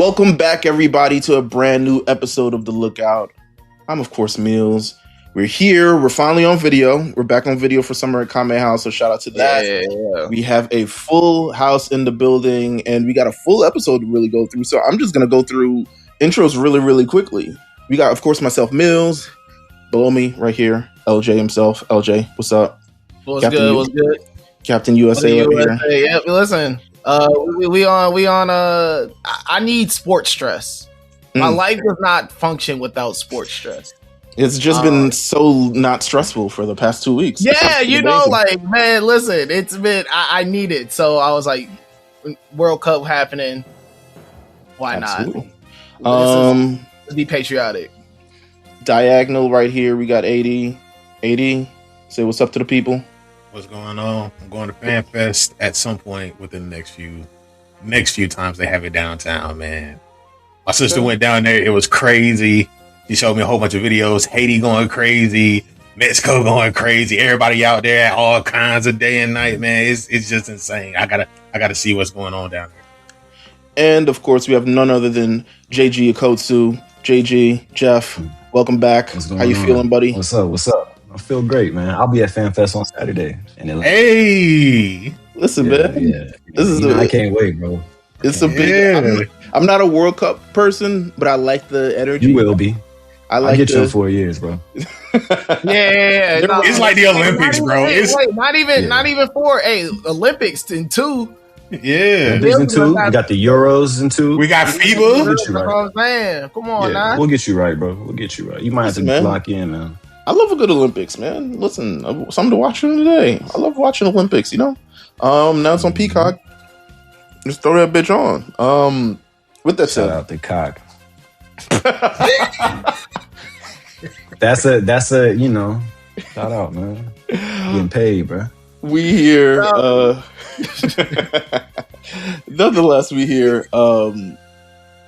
Welcome back, everybody, to a brand new episode of The Lookout. I'm, of course, Meelz. We're here. We're finally on video. We're back on video for summer at Kame House, so shout out to that. Yeah. We have a full house in the building, and we got a full episode to really go through. So I'm just going to go through intros really, really quickly. We got, of course, myself, Meelz. Below me, right here, LJ himself. LJ, what's up? What's good? Captain USA right here. Yep, listen. We on I need sports stress. My life does not function without sports stress. It's just been so not stressful for the past 2 weeks. Yeah, man, listen, it's been I need it. So I was like, World Cup happening. Why Absolutely. not? Let's be patriotic. Diagonal right here, we got 80. 80, say what's up to the people. What's going on? I'm going to Fan Fest at some point within the next few times they have it downtown, man. My sister went down there. It was crazy. She showed me a whole bunch of videos. Haiti going crazy. Mexico going crazy. Everybody out there at all kinds of day and night, man. It's just insane. I gotta see what's going on down there. And of course, we have none other than JG Okkotsu. JG, Jeff, welcome back. How you feeling, buddy? What's up? I feel great, man. I'll be at Fan Fest on Saturday. Hey, listen, man. Yeah. This is I can't wait, bro. It's a big. I'm not a World Cup person, but I like the energy. You will be. I'll get you in 4 years, bro. Yeah. It's like the Olympics, bro. Not even 4. Hey, Olympics in 2. Yeah. Olympics in 2. We got the Euros in 2. We got FIBA. We'll get you right. Man, come on, now. We'll get you right, bro. We'll get you right. You might have to lock in, man. I love a good Olympics, man. Listen, something to watch today. I love watching Olympics, Now it's on Peacock. Just throw that bitch on. With that said, shout out the cock. That's a shout out, man. Getting paid, bro. We here. Nonetheless, we here.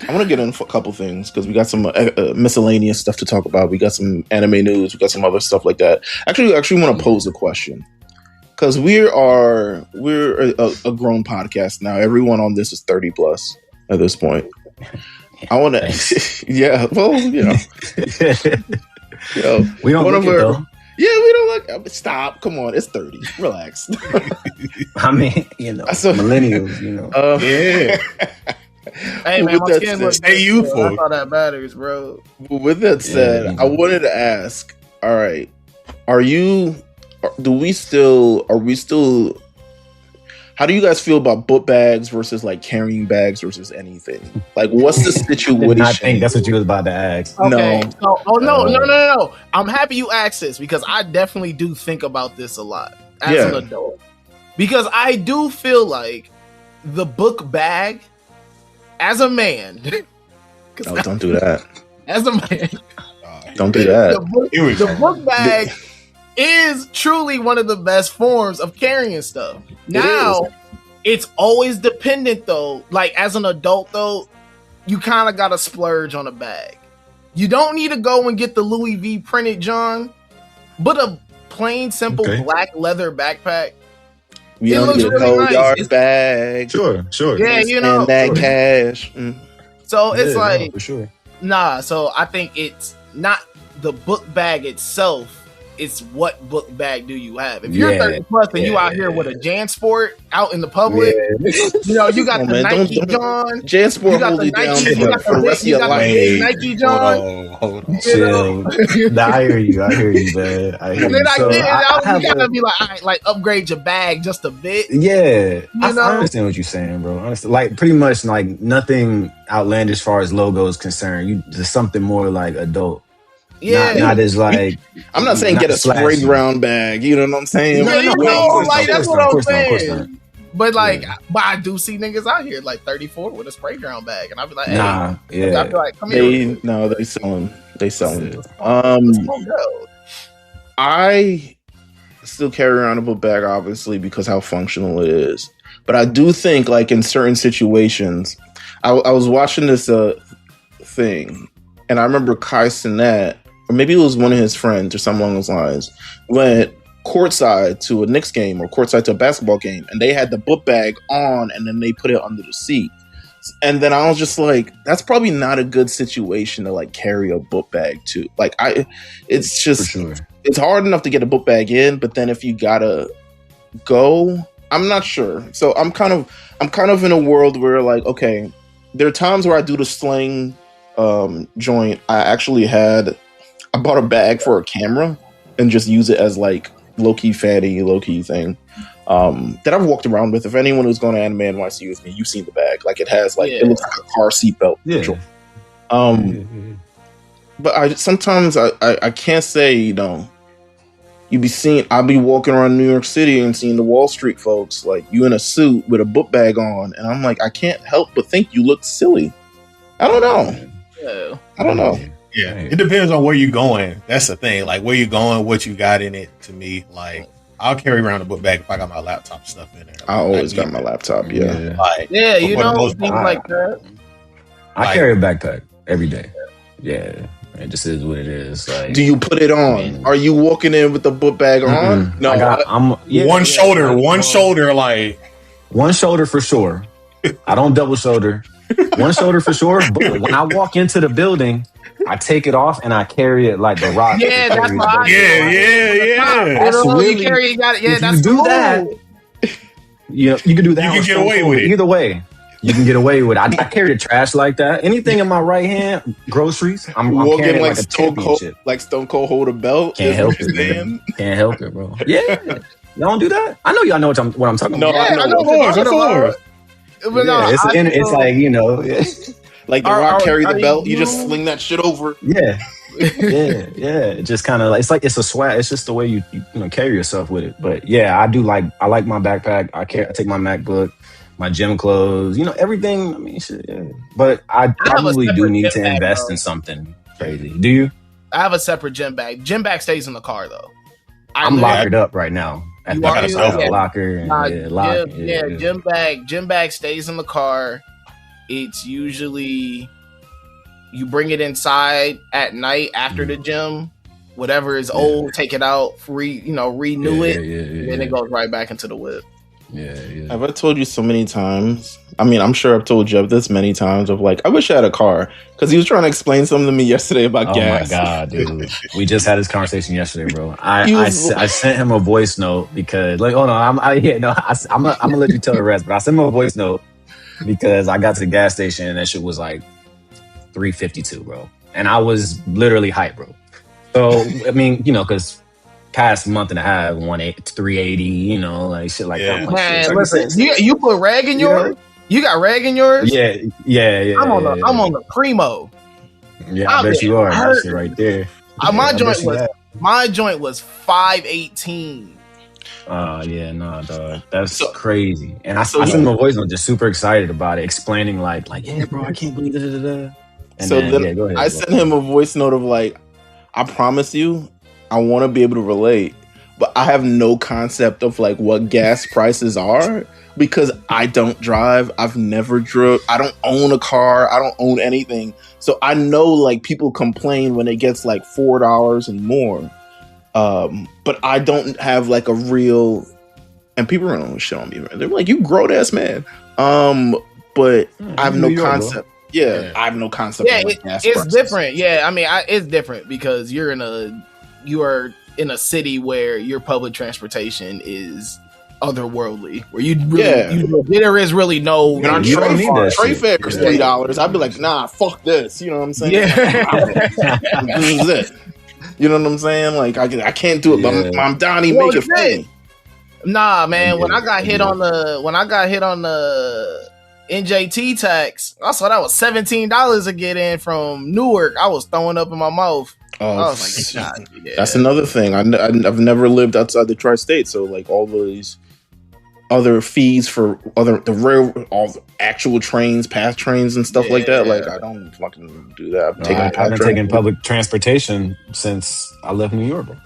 I want to get in a couple things because we got some miscellaneous stuff to talk about. We got some anime news. We got some other stuff like that. Actually want to pose a question because we're a grown podcast now. Everyone on this is 30 plus at this point. I want to, yeah. Well, we don't look it though. Yeah, we don't look. Stop! Come on, it's 30. Relax. I mean, millennials. Yeah. Hey man, my skin looks youthful. That's all that matters, bro. With that said, I wanted to ask. All right, are we still? How do you guys feel about book bags versus like carrying bags versus anything? Like, what's the situation? I think that's what you was about to ask. Okay. No. I'm happy you asked this because I definitely do think about this a lot as an adult. Because I do feel like the book bag, as a man. No, don't do that. As a man. Don't do that. The book bag is truly one of the best forms of carrying stuff. Now, it's always dependent though. Like as an adult though, you kind of got to splurge on a bag. You don't need to go and get the Louis V printed John, but a plain simple black leather backpack. We don't get a whole yard bag. Sure. Yeah, and that cash. So it's for sure. Nah. So I think it's not the book bag itself. It's what book bag do you have? If you're 30 plus and you out here with a JanSport out in the public, you got the Nike John. JanSport hold you down for the rest of your life. Nike John. Hold on. Chill. I hear you, man. I hear you. You gotta be like, all right, like upgrade your bag just a bit. Yeah. I understand what you're saying, bro. Honestly, like pretty much like nothing outlandish as far as logo is concerned. Just something more like adult. Yeah, not as like. I'm not saying get a spray ground bag. You know what I'm saying? That's what I'm saying. But but I do see niggas out here like 34 with a spray ground bag, and I'll be like, hey, I feel like, come here. No, they selling. I still carry around a book bag, obviously, because how functional it is. But I do think, like in certain situations, I was watching this thing, and I remember Kai Cenat, or maybe it was one of his friends or something along those lines, went courtside to a Knicks game or courtside to a basketball game, and they had the book bag on, and then they put it under the seat. And then I was just like, that's probably not a good situation to like carry a book bag to. Like it's just sure. It's hard enough to get a book bag in, but then if you gotta go, I'm not sure. So I'm kind of in a world where like, okay, there are times where I do the sling joint. I bought a bag for a camera and just use it as like low-key fanny, low-key thing. That I've walked around with. If anyone who's going to Anime NYC with me, you've seen the bag. Like it has like it looks like a car seatbelt. Yeah. But sometimes I can't say, you know, I'll be walking around New York City and seeing the Wall Street folks, like you in a suit with a book bag on, and I'm like, I can't help but think you look silly. I don't know. Yeah. I don't know. Yeah, it depends on where you're going. That's the thing. Like where you're going, what you got in it. To me, like I'll carry around a book bag if I got my laptop stuff in there. I always got my laptop. Yeah. Like, you know, things like that. I carry a backpack every day. Yeah. It just is what it is. Like, do you put it on? Are you walking in with the book bag on? No, one shoulder, like one shoulder for sure. I don't double shoulder. One shoulder for sure. But when I walk into the building, I take it off and I carry it like the Rock. Yeah, that's why. Yeah. That's really, you carry. You got it. Yeah, that's you do cool. that. You can do that. You can get away with it. Either way. You can get away with it. I carry the trash like that. Anything in my right hand, groceries, I'm walking like a Stone Cold hold a belt. Can't help it, man. Can't help it, bro. Yeah, y'all don't do that. I know y'all know what I'm talking about. I know. Of course. But no, it's like, you know, like the Rock carry the belt. You just sling that shit over. Yeah. It just kind of like it's a swag. It's just the way you carry yourself with it. But yeah, I like my backpack. I take my MacBook, my gym clothes, everything. I mean, shit, yeah. But I probably do need to invest in something crazy. Do you? I have a separate gym bag. Gym bag stays in the car though. I'm locked up right now. At the locker. Gym bag stays in the car. It's usually you bring it inside at night after the gym. Whatever is old, take it out, renew it, and then it goes right back into the whip. Yeah. Have I told you so many times? I mean, I'm sure I've told Jeff this many times of like, I wish I had a car, because he was trying to explain something to me yesterday about gas. Oh my God, dude. We just had this conversation yesterday, bro. I sent him a voice note because like, oh no, I'm gonna let you tell the rest, but I sent him a voice note because I got to the gas station and that shit was like $3.52, bro. And I was literally hyped, bro. So, I mean, because past month and a half, $3.80, like shit like that. Man, listen, you put rag in yours? You got rag in yours? Yeah. I'm on the primo. Yeah, I bet you are. That shit right there. My joint was $5.18. Dog. That's crazy. And I sent him a voice note, just super excited about it, explaining like, yeah, bro, I can't believe it. And so then go ahead, I sent him a voice note of like, I promise you, I want to be able to relate, but I have no concept of like what gas prices are because I don't drive. I've never drove. I don't own a car. I don't own anything. So I know like people complain when it gets like $4 and more. But I don't have like a real, and people are gonna shit on me. They're like, you grown ass man. But I have no concept. I have no concept. Yeah, it's different. Yeah, I mean, it's different because you are in a city where your public transportation is otherworldly, where there is really no. When I'm tray fare is $3, I'd be like, nah, fuck this. You know what I'm saying? Yeah. This is it. You know what I'm saying? Like I can't do it, but Mom Donnie make it funny. Nah, man. When I got hit on the NJT tax, I saw that was $17 to get in from Newark. I was throwing up in my mouth. I was like, God, that's another thing. I've never lived outside the tri-state, so like all these other fees for all the actual trains, path trains and stuff like that. Like I don't fucking do that. I've been taking public transportation since I left New York, bro.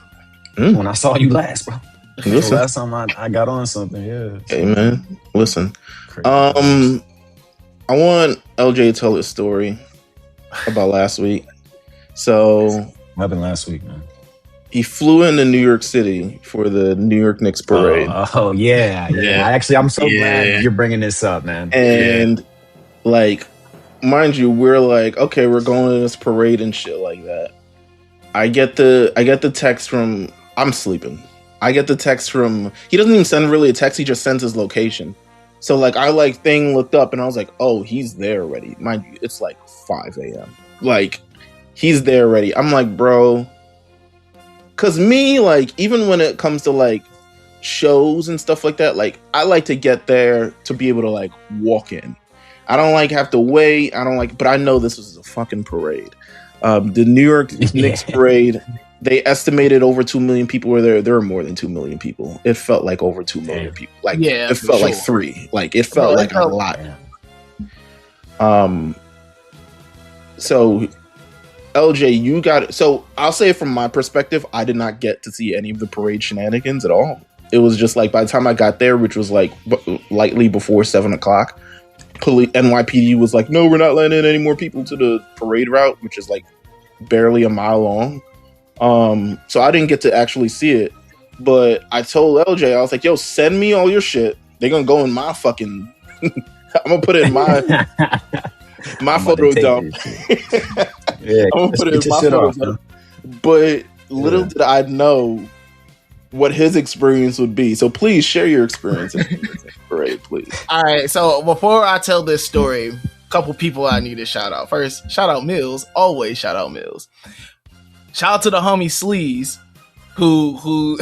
When I saw you last, bro. Listen. Last time I got on something, yeah. Hey man, listen. I want LJ to tell his story about last week. So what happened last week, man? He flew into New York City for the New York Knicks parade. Yeah. Actually, I'm so glad you're bringing this up, man. And like, mind you, we're like, okay, we're going to this parade and shit like that. I get the text from, I'm sleeping. I get the text from, he doesn't even send really a text, he just sends his location. So like I looked up and I was like, oh, he's there already. Mind you, it's like 5 a.m. Like, he's there already. I'm like, bro, cause me, like, even when it comes to like shows and stuff like that, like I like to get there to be able to like walk in. I don't like have to wait. But I know this is a fucking parade. The New York Knicks parade, they estimated over 2 million people were there. There were more than 2 million people. It felt like over 2 million people. Like, yeah, it felt like 3. Like, it felt like a lot. So LJ, you got it. So I'll say from my perspective, I did not get to see any of the parade shenanigans at all. It was just like by the time I got there, which was like lightly before 7 o'clock, NYPD was like, no, we're not letting in any more people to the parade route, which is like barely a mile long. So I didn't get to actually see it, but I told LJ, I was like, yo, send me all your shit. They're gonna go in my fucking I'm gonna put it in my photo dump. Yeah, I'm gonna put it in my photo dump. But little did I know what his experience would be. So please share your experience in the parade, please. All right, so before I tell this story, a couple people I need to shout out. First, shout out Meelz. Always shout out Meelz. Shout out to the homie Sleaze, who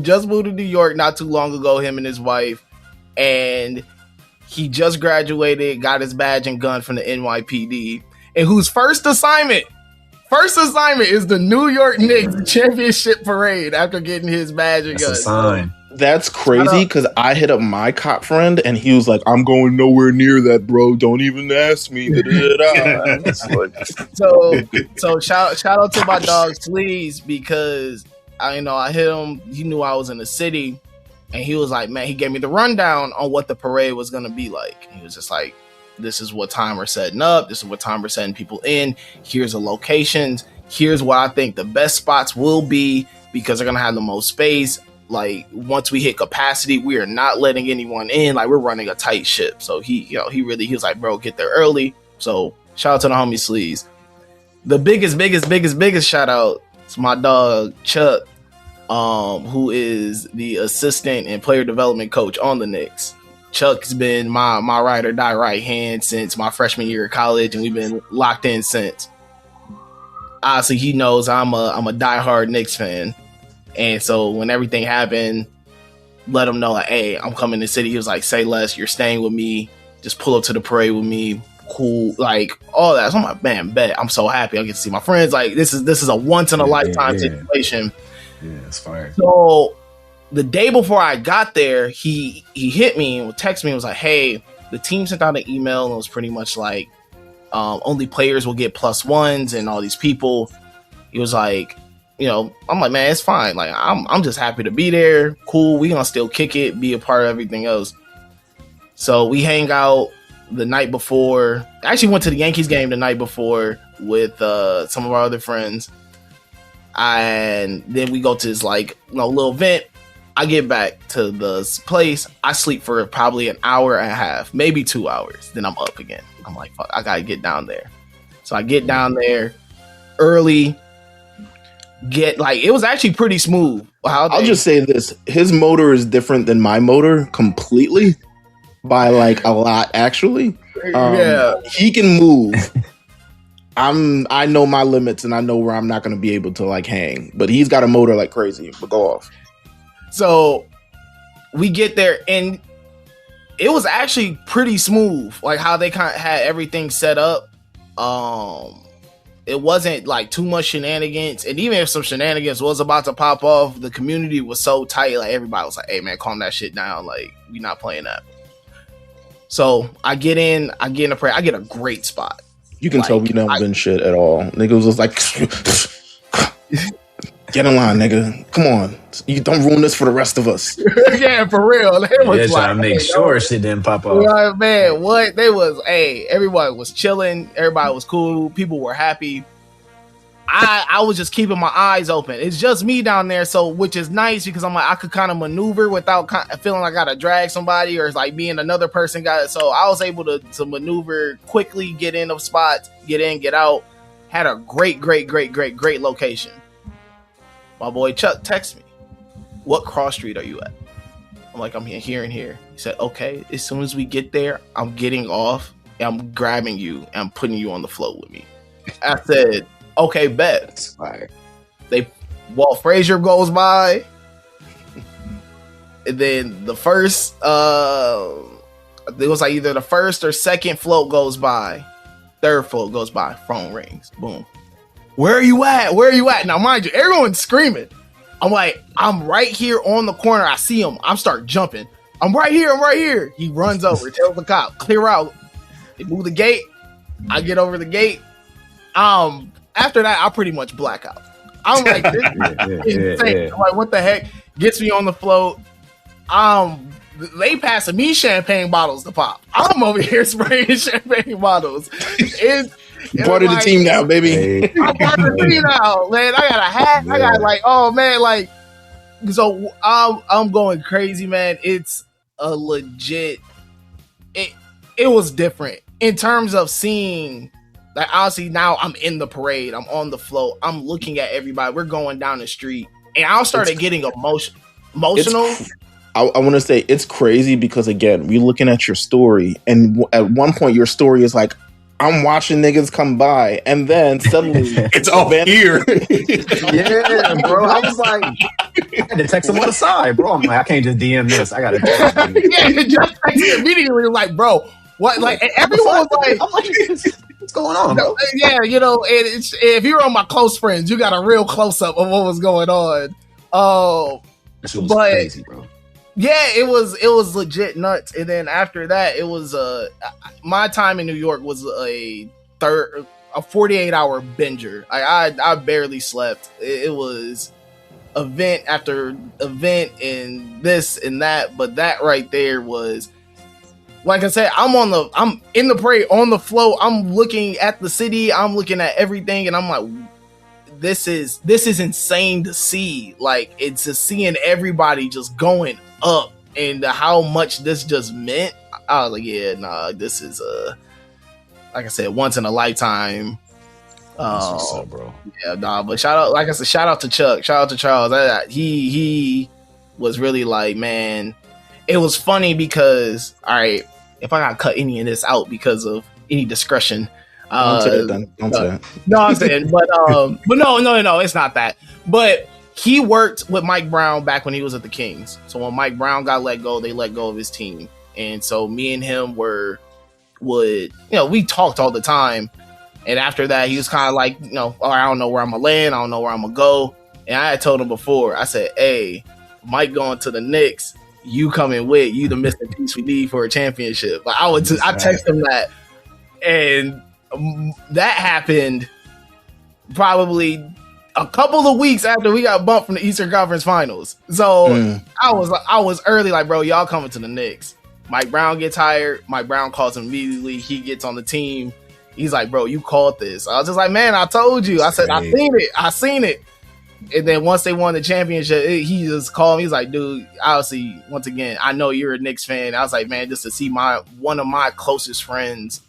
just moved to New York not too long ago, him and his wife, and he just graduated, got his badge and gun from the NYPD, and whose first assignment is the New York Knicks championship parade after getting his badge and gun. That's a sign. That's crazy because I hit up my cop friend and he was like, I'm going nowhere near that, bro. Don't even ask me. So shout out to my dog Sleaze, because I hit him. He knew I was in the city and he was like, man, he gave me the rundown on what the parade was going to be like. He was just like, this is what time we're setting up. This is what time we're setting people in. Here's the locations. Here's what I think the best spots will be because they're going to have the most space. Like, once we hit capacity, we are not letting anyone in. Like, we're running a tight ship. So he was like, bro, get there early. So shout out to the homie Sleaze. The biggest shout out to my dog Chuck, who is the assistant and player development coach on the Knicks. Chuck's been my ride or die right hand since my freshman year of college, and we've been locked in since. Obviously, he knows I'm a diehard Knicks fan. And so when everything happened, let him know, like, hey, I'm coming to the city. He was like, say less, you're staying with me. Just pull up to the parade with me. Cool. Like, all that. So I'm like, man, bet. I'm so happy I get to see my friends. Like, this is a once in a lifetime situation. Yeah, it's fire. So the day before I got there, he hit me and texted me and was like, hey, the team sent out an email and it was pretty much like, only players will get +1s and all these people. He was like, I'm like, man, it's fine. Like, I'm just happy to be there. Cool. We gonna still kick it, be a part of everything else. So we hang out the night before. I actually went to the Yankees game the night before with some of our other friends. And then we go to this little event. I get back to the place. I sleep for probably an hour and a half, maybe 2 hours. Then I'm up again. I'm like, fuck, I gotta get down there. So I get down there early. It was actually pretty smooth. I'll just say this: his motor is different than my motor completely by like a lot. Actually, he can move. I know my limits and I know where I'm not going to be able to like hang. But he's got a motor like crazy. But go off. So we get there and it was actually pretty smooth, like how they kind of had everything set up. It wasn't like too much shenanigans, and even if some shenanigans was about to pop off, the community was so tight. Like, everybody was like, "Hey, man, calm that shit down. Like, we not playing that." So I get in the prayer. I get a great spot. You can tell we never been shit at all. Niggas was like, "Get in line, nigga. Come on, you don't ruin this for the rest of us." Yeah, for real. They was trying to make sure shit didn't pop off. Like, man, what? They was, everybody was chilling. Everybody was cool. People were happy. I was just keeping my eyes open. It's just me down there, so which is nice because I'm like I could kind of maneuver without feeling like I gotta drag somebody or it's like being another person got it. So I was able to maneuver quickly, get in of spots, get in, get out. Had a great location. My boy Chuck texted me, "What cross street are you at?" I'm like, "I'm here and here." He said, "Okay, as soon as we get there, I'm getting off and I'm grabbing you and I'm putting you on the float with me." I said, "Okay, bet." That's fire. Walt Frazier goes by, and then the first, it was like either the first or second float goes by, third float goes by, phone rings, boom. Where are you at? Where are you at? Now, mind you, everyone's screaming. I'm like, I'm right here on the corner. I see him. I'm start jumping. I'm right here. I'm right here. He runs over, tells the cop, clear out. They move the gate. I get over the gate. After that, I pretty much black out. I'm like, this is insane. I'm like, what the heck? Gets me on the float. They passing me champagne bottles to pop. I'm over here spraying champagne bottles. Part of the team now, baby. I'm part of the team now, man. I got a hat. Yeah. I got like, oh man, like, so I'm going crazy, man. It's a legit. It was different in terms of seeing. Like honestly, now I'm in the parade. I'm on the float. I'm looking at everybody. We're going down the street, and I started getting emotional. I want to say it's crazy because again, we're looking at your story, and at one point, your story is like, I'm watching niggas come by, and then suddenly it's all here. Yeah, bro. I was like, I had to text him on the side, bro. I'm like, I can't just DM this. I gotta text him. Yeah, just immediately like, bro, what? Like everyone was like, I'm like, what's going on, bro? Yeah, you know, if you're on my close friends, you got a real close up of what was going on. This was crazy, bro. Yeah, it was legit nuts. And then after that, it was my time in New York was a 48-hour binger. I barely slept. It was event after event and this and that, but that right there was, like I said, I'm in the parade on the float. I'm looking at the city. I'm looking at everything, and I'm like, this is insane to see. Like, it's just seeing everybody just going up and how much this just meant. I was like, yeah, nah, this is like I said, once in a lifetime. Bro. Yeah, nah, but shout out to Chuck, shout out to Charles. He was really like, man, it was funny because, all right, if I gotta cut any of this out because of any discretion, don't say that. No, I'm saying, but no, it's not that. But he worked with Mike Brown back when he was at the Kings. So when Mike Brown got let go, they let go of his team, and so me and him we talked all the time. And after that, he was kind of like, I don't know where I'm gonna land, I don't know where I'm gonna go. And I had told him before, I said, hey, Mike going to the Knicks, you coming with, you the missing piece we need for a championship. Like I text him that, and that happened probably a couple of weeks after we got bumped from the Eastern Conference Finals. So I was early, like, bro, y'all coming to the Knicks. Mike Brown gets hired. Mike Brown calls him immediately. He gets on the team. He's like, bro, you called this. I was just like, man, I told you. I said, I seen it. And then once they won the championship, he just called me. He's like, dude, obviously, once again, I know you're a Knicks fan. I was like, man, just to see one of my closest friends,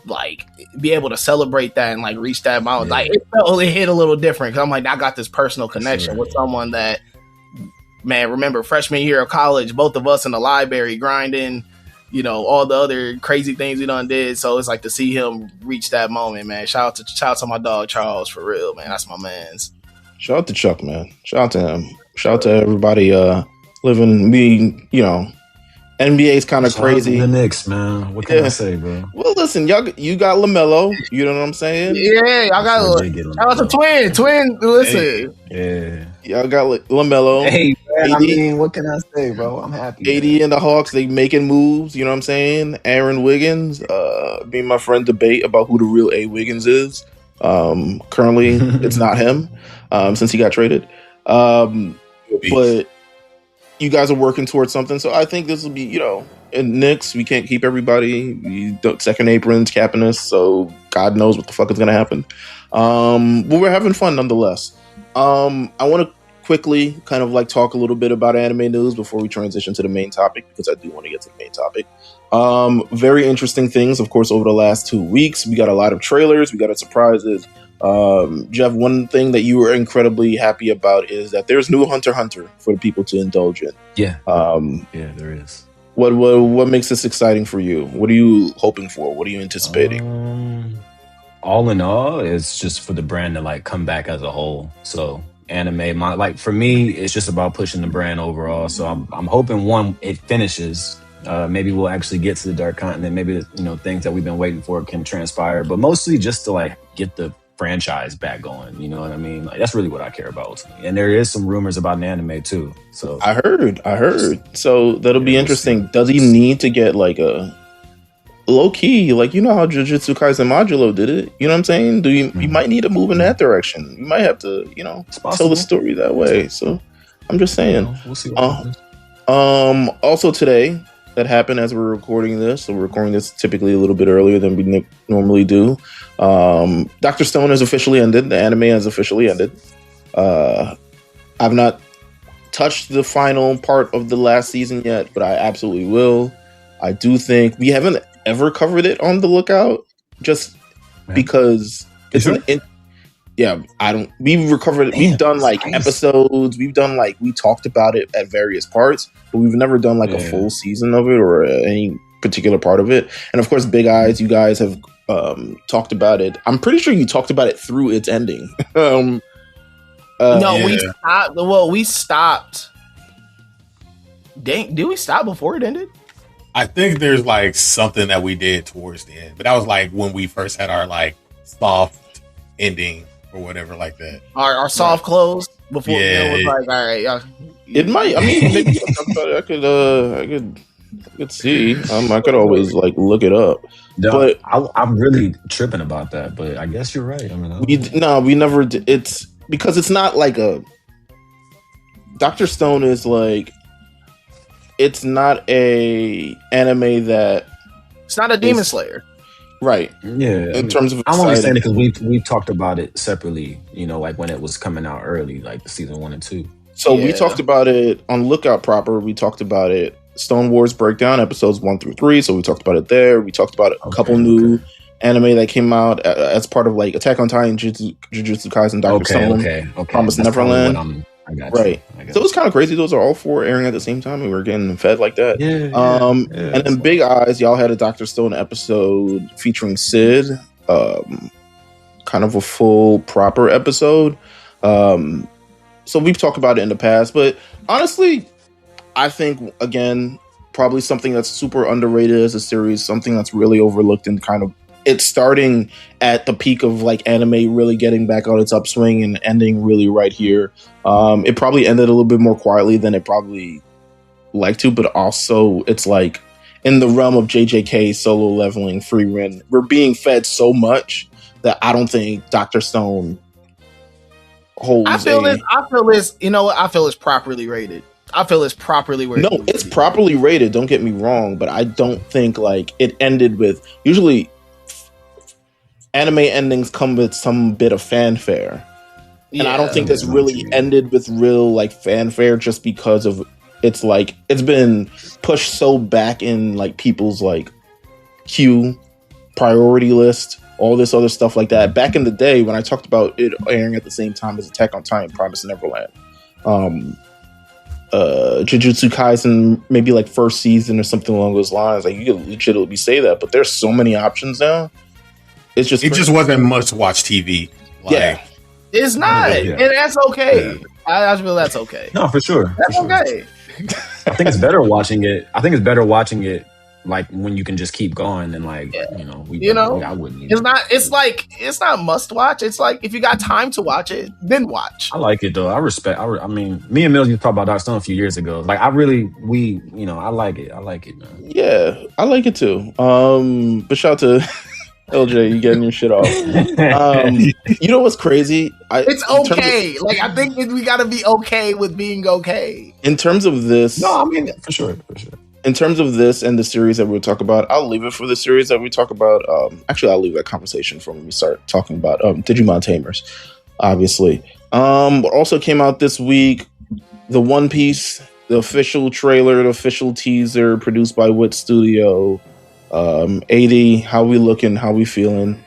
like, be able to celebrate that and like reach that amount, like it hit a little different. Cause I'm like, I got this personal connection with someone that, man, remember freshman year of college, both of us in the library grinding, all the other crazy things we done did. So it's like to see him reach that moment, man. Shout out to my dog Charles, for real, man. That's my man's. Shout out to Chuck, man. Shout out to him. Shout out to everybody NBA's kind of crazy. The Knicks, man. What can I say, bro? Well, listen, you got LaMelo. You know what I'm saying? Yeah, y'all got shout out to Twin. Listen, y'all got LaMelo. Hey, man, I mean, what can I say, bro? I'm happy. AD and the Hawks, they making moves. You know what I'm saying? Aaron Wiggins. Me and my friend debate about who the real A Wiggins is. Currently, it's not him. Since he got traded. But you guys are working towards something, so I think this will be, Knicks. We can't keep everybody. We don't, second aprons capping us, so God knows what the fuck is gonna happen. But we're having fun nonetheless. I want to quickly kind of like talk a little bit about anime news before we transition to the main topic, because I do want to get to the main topic. Very interesting things, of course, over the last 2 weeks. We got a lot of trailers. We got a surprises. Jeff, one thing that you were incredibly happy about is that there's new Hunter x Hunter for people to indulge in. Yeah. Yeah, there is. What makes this exciting for you? What are you hoping for? What are you anticipating? All in all, it's just for the brand to like come back as a whole. So anime, like for me, it's just about pushing the brand overall. So I'm hoping one, it finishes. Maybe we'll actually get to the Dark Continent. Maybe things that we've been waiting for can transpire. But mostly just to like get the franchise back going. You know what I mean? Like that's really what I care about ultimately. And there is some rumors about an anime too. So I heard. So that'll be interesting. Does he need to get like a low key, like how Jujutsu Kaisen Modulo did it? You know what I'm saying? You might need to move in that direction. You might have to, tell the story that way. So I'm just saying. We'll see what happens. Also today, that happened as we're recording this. So we're recording this typically a little bit earlier than we normally do. Dr. Stone has officially ended. The anime has officially ended. I've not touched the final part of the last season yet, but I absolutely will. I do think we haven't ever covered it on The Lookout, just because it's we've recovered it. We've done like episodes. We've done like, we talked about it at various parts, but we've never done like a full season of it or any particular part of it. And of course, Big Eyes, you guys have talked about it. I'm pretty sure you talked about it through its ending. We stopped. Well, we stopped. Did we stop before it ended? I think there's like something that we did towards the end, but that was like when we first had our like soft ending or whatever like that. Our soft close before it was like, all right, yeah. It might. I mean, maybe about it, I could see. I could always like look it up. No, but I'm really tripping about that. But I guess you're right. I mean, we never did. It's because it's not like a Dr. Stone is like. It's not a anime that. It's not a Demon Slayer, right? Yeah. In terms of, I'm only saying it because we've talked about it separately. Like when it was coming out early, like the season 1 and 2. So we talked about it on Lookout proper. We talked about it Stone Wars Breakdown episodes 1 through 3. So we talked about it there. We talked about a couple new anime that came out as part of like Attack on Titan, Jujutsu Kaisen, Dr. Stone, Promised Neverland. I got right. So it was kind of crazy. Those are all 4 airing at the same time, and we were getting fed like that. And then Big Eyes, y'all had a Dr. Stone episode featuring Sid, kind of a full proper episode. So we've talked about it in the past, but honestly, I think again, probably something that's super underrated as a series, something that's really overlooked and kind of. It's starting at the peak of like anime really getting back on its upswing and ending really right here. It probably ended a little bit more quietly than it probably liked to, but also it's like in the realm of JJK Solo Leveling, Free Ren, we're being fed so much that I don't think Dr. Stone holds. I feel this. You know what? I feel it's properly rated. I feel it's properly rated. No, it's properly rated. Don't get me wrong, but I don't think like it ended with usually. Anime endings come with some bit of fanfare. And I don't think this really ended with real like fanfare just because of it's like it's been pushed so back in like people's like queue, priority list, all this other stuff like that. Back in the day when I talked about it airing at the same time as Attack on Titan, Promised Neverland. Jujutsu Kaisen, maybe like first season or something along those lines. Like you could legitimately say that, but there's so many options now. It just wasn't much to watch TV. Like, it's not, and that's okay. I feel that's okay. No, for sure. That's okay. I think it's better watching it. Like when you can just keep going and like I wouldn't. It's not must watch. It's like if you got time to watch it, then watch. I like it though. I mean, me and Meelz used to talk about Dr. Stone a few years ago. Like I like it. I like it, man. Yeah, I like it too. But shout out to LJ, you getting your shit off. You know what's crazy? It's okay. I think we got to be okay with being okay. In terms of this, no, I mean for sure. in terms of this and the series that we'll talk about, I'll leave it for the series that we talk about. Actually, I'll leave that conversation for when we start talking about Digimon Tamers, obviously. But also came out this week, the One Piece, the official trailer, the official teaser produced by Wit Studio. 80, how we looking? How we feeling?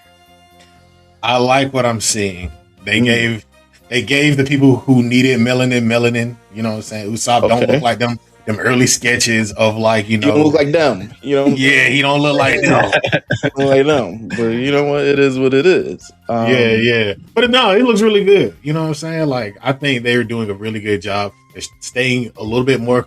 I like what I'm seeing. They gave the people who needed melanin. You know what I'm saying? Usopp don't look like them early sketches of like, you know. He don't look like them. You know? Yeah, he don't look like them. Look like them. But you know what? It is what it is. Yeah. But no, it looks really good. You know what I'm saying? Like, I think they're doing a really good job of staying a little bit more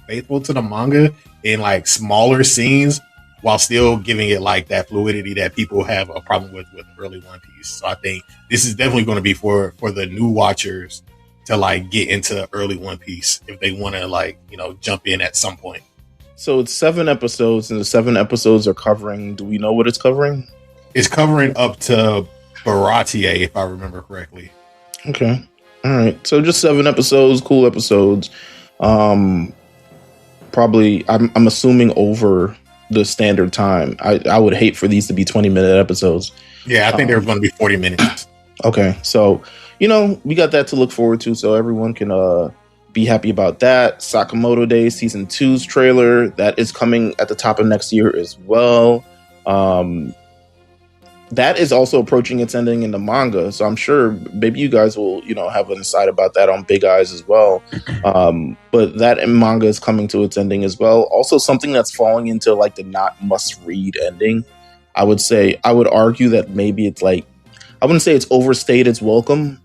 faithful to the manga in like smaller scenes, while still giving it like that fluidity that people have a problem with early One Piece. So I think this is definitely going to be for the new watchers to like get into early One Piece if they want to like, you know, jump in at some point. So it's 7 episodes, and the 7 episodes are covering. Do we know what it's covering? It's covering up to Baratie, if I remember correctly. Okay, all right. So just 7 episodes, cool episodes. Probably, I'm assuming over the standard time. I would hate for these to be 20-minute episodes. Yeah, I think they're going to be 40 minutes. Okay, so you know we got that to look forward to, so everyone can be happy about that. Sakamoto Day Season 2's trailer that is coming at the top of next year as well. That is also approaching its ending in the manga, so I'm sure maybe you guys will, you know, have an insight about that on Big Eyes as well. But that manga is coming to its ending as well. Also, something that's falling into like the not must read ending. I would argue that maybe it's like, I wouldn't say it's overstayed its welcome,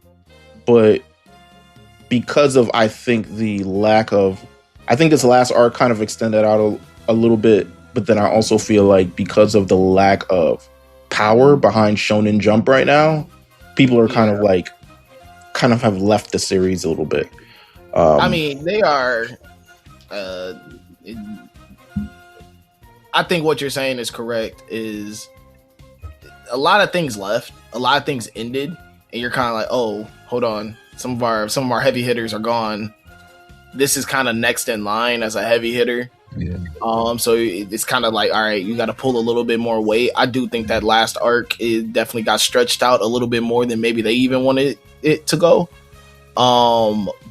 but because of I think this last arc kind of extended out a little bit, but then I also feel like because of the lack of power behind Shonen Jump right now, people are kind of have left the series a little bit. I mean, they are. I think what you're saying is correct. Is a lot of things left, a lot of things ended, and you're kind of like, oh, hold on, some of our heavy hitters are gone. This is kind of next in line as a heavy hitter. Yeah. So it's kind of like, all right, you got to pull a little bit more weight. I do think that last arc, it definitely got stretched out a little bit more than maybe they even wanted it to go.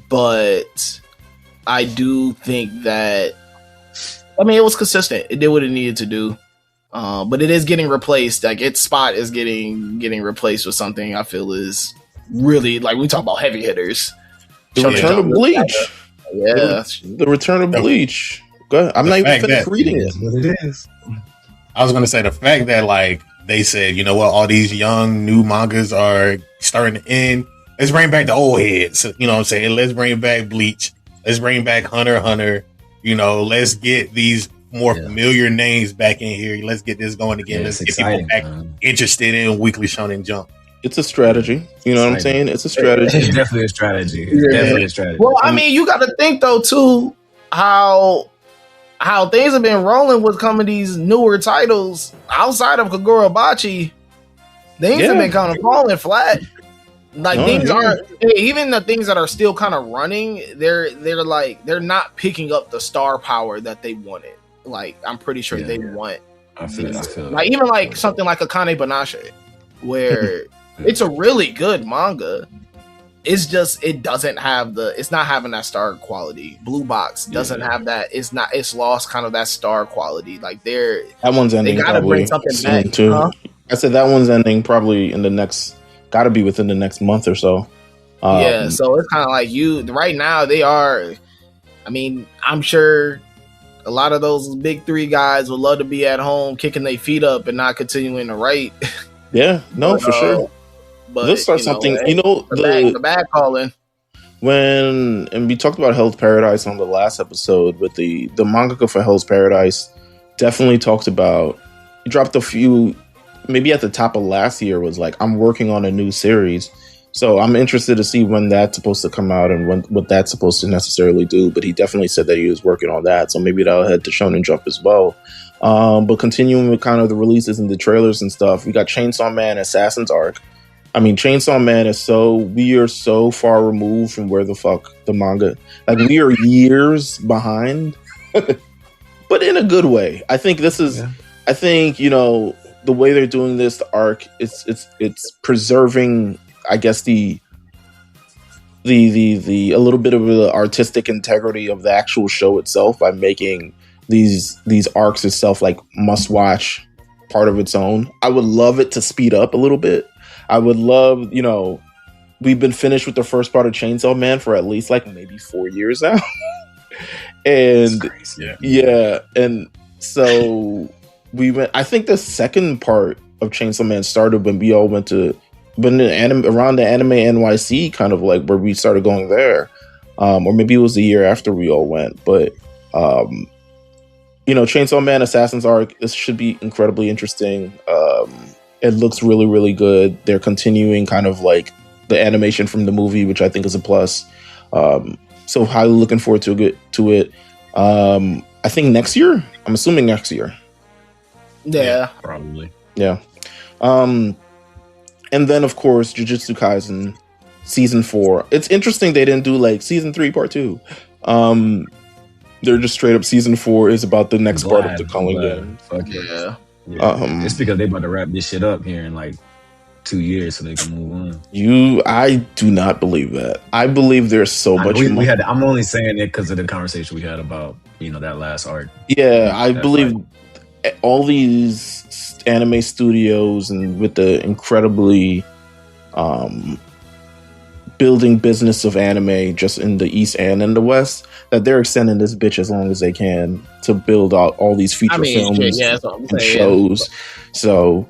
But I do think that, I mean, it was consistent. It did what it needed to do. But it is getting replaced. Like its spot is getting replaced with something I feel is really, like, we talk about heavy hitters. The return of Bleach. Yeah. The return of Bleach. Go ahead. I'm not even finished reading it. What it is. I was going to say the fact that like they said, you know what, all these young new mangas are starting to end. Let's bring back the old heads. You know what I'm saying? Let's bring back Bleach. Let's bring back Hunter x Hunter. You know, let's get these more familiar names back in here. Let's get this going again. Let's get people back interested in Weekly Shonen Jump. It's a strategy. You know what I'm saying? It's a strategy. It's definitely a strategy. It's definitely a strategy. Well, I mean, you got to think though too how things have been rolling with some of these newer titles outside of Kagurabachi. Things have been kind of falling flat. Like things aren't, even the things that are still kind of running, they're not picking up the star power that they wanted. Like I'm pretty sure they want. I feel like even like something like Akane Banashi, where it's a really good manga. It's just it's not having that star quality. Blue Box doesn't have that. It's lost kind of that star quality. Like that one's ending. They gotta bring something back too. Huh? I said that one's ending probably in the next. Got to be within the next month or so. Yeah, so it's kind of like right now they are. I mean, I'm sure a lot of those big three guys would love to be at home kicking their feet up and not continuing to write. Yeah, no, for sure. But let's start something. The bag calling. And we talked about Hell's Paradise on the last episode, but the mangaka for Hell's Paradise definitely talked about. He dropped a few. Maybe at the top of last year was like, I'm working on a new series. So I'm interested to see when that's supposed to come out and what that's supposed to necessarily do. But he definitely said that he was working on that. So maybe that'll head to Shonen Jump as well. But continuing with kind of the releases and the trailers and stuff, we got Chainsaw Man Assassin's Arc. I mean, Chainsaw Man we are so far removed from where the fuck the manga, like we are years behind. but in a good way. I think this is. Yeah. I think the way they're doing this, the arc, it's preserving, I guess, the a little bit of the artistic integrity of the actual show itself by making these arcs itself like must watch part of its own. I would love it to speed up a little bit. I would love, we've been finished with the first part of Chainsaw Man for at least like maybe 4 years now. And yeah, and so we went. I think the second part of Chainsaw Man started when we all went to, around the Anime NYC, kind of like where we started going there, or maybe it was the year after we all went. But Chainsaw Man Assassin's arc, this should be incredibly interesting. It looks really, really good. They're continuing kind of like the animation from the movie, which I think is a plus. So highly looking forward to it. I think next year. I'm assuming next year. Yeah, probably. Yeah. And then, of course, Jujutsu Kaisen season 4. It's interesting they didn't do like season 3 part 2. They're just straight up season 4 is about the next part of the Culling game. Yeah. It's because they about to wrap this shit up here in like 2 years so they can move on. I do not believe that. I believe there's so much more. I'm only saying it because of the conversation we had about that last arc. Yeah, I believe all these anime studios and with the incredibly building business of anime just in the East and in the West, that they're extending this bitch as long as they can to build out all these feature films and shows. So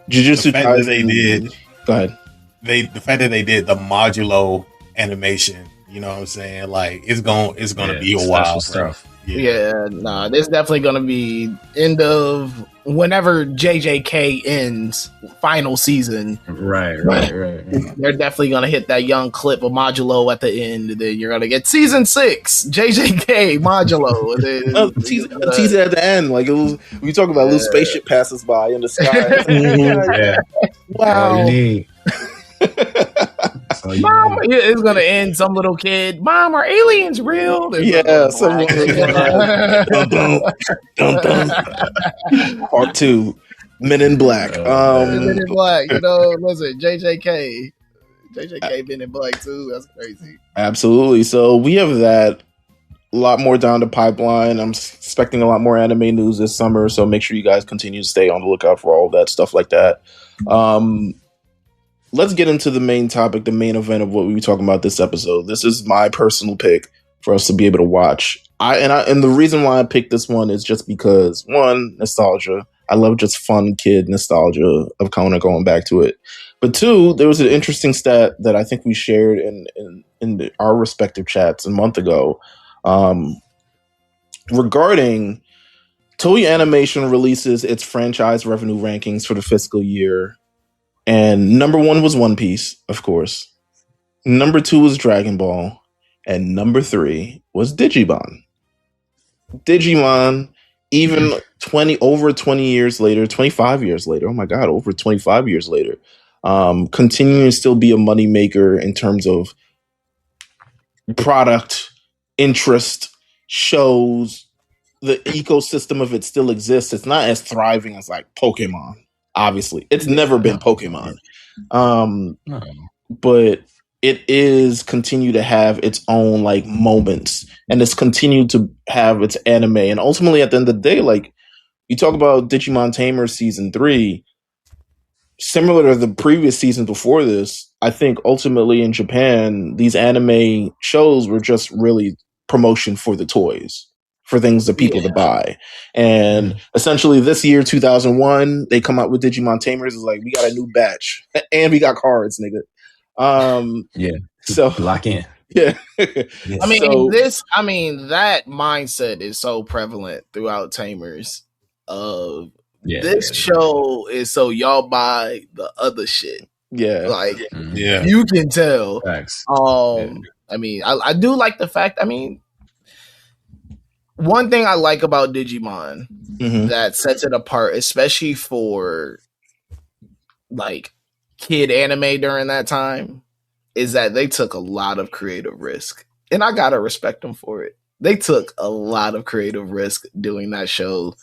Jujutsu Kaisen, they did. Go ahead. The fact that they did the modulo animation, you know what I'm saying? Like it's gonna be a while. Stuff. There's definitely gonna be end of whenever JJK ends, final season. Right. They're definitely gonna hit that young clip of modulo at the end, and then you're gonna get season 6 JJK modulo. And then teaser at the end, like it was. We talk about little spaceship passes by in the sky. Wow. Mom, it's gonna end. Some little kid, Mom, are aliens real? Someone. Dun. Part 2, Men in Black. Men in Black. Listen, JJK Men in Black too. That's crazy. Absolutely. So we have that. A lot more down the pipeline. I'm expecting a lot more anime news this summer. So make sure you guys continue to stay on the lookout for all that stuff like that. Let's get into the main topic, the main event of what we were talking about this episode. This is my personal pick for us to be able to watch. And the reason why I picked this one is just because, one, nostalgia. I love just fun kid nostalgia of kind of going back to it. But two, there was an interesting stat that I think we shared in our respective chats a month ago regarding Toei Animation releases its franchise revenue rankings for the fiscal year. And number 1 was One Piece, of course. Number 2 was Dragon Ball. And number 3 was Digimon. Digimon, even over 20 years later, 25 years later, oh my God, over 25 years later, continuing to still be a moneymaker in terms of product, interest, shows. The ecosystem of it still exists. It's not as thriving as like Pokemon. Obviously, it's never been Pokemon, but it is continue to have its own like moments, and it's continued to have its anime. And ultimately, at the end of the day, like you talk about Digimon Tamers season 3, similar to the previous season before this, I think ultimately in Japan, these anime shows were just really promotion for the toys. For things that people to buy. And essentially this year, 2001, they come out with Digimon Tamers. It's like, we got a new batch and we got cards, nigga. So lock in. Yeah. I mean, that mindset is so prevalent throughout Tamers of this show is so y'all buy the other shit. Yeah. Like, you can tell. Thanks. I mean, I do like the fact, one thing I like about Digimon that sets it apart, especially for like kid anime during that time, is that they took a lot of creative risk. And I gotta respect them for it. they took a lot of creative risk doing that show.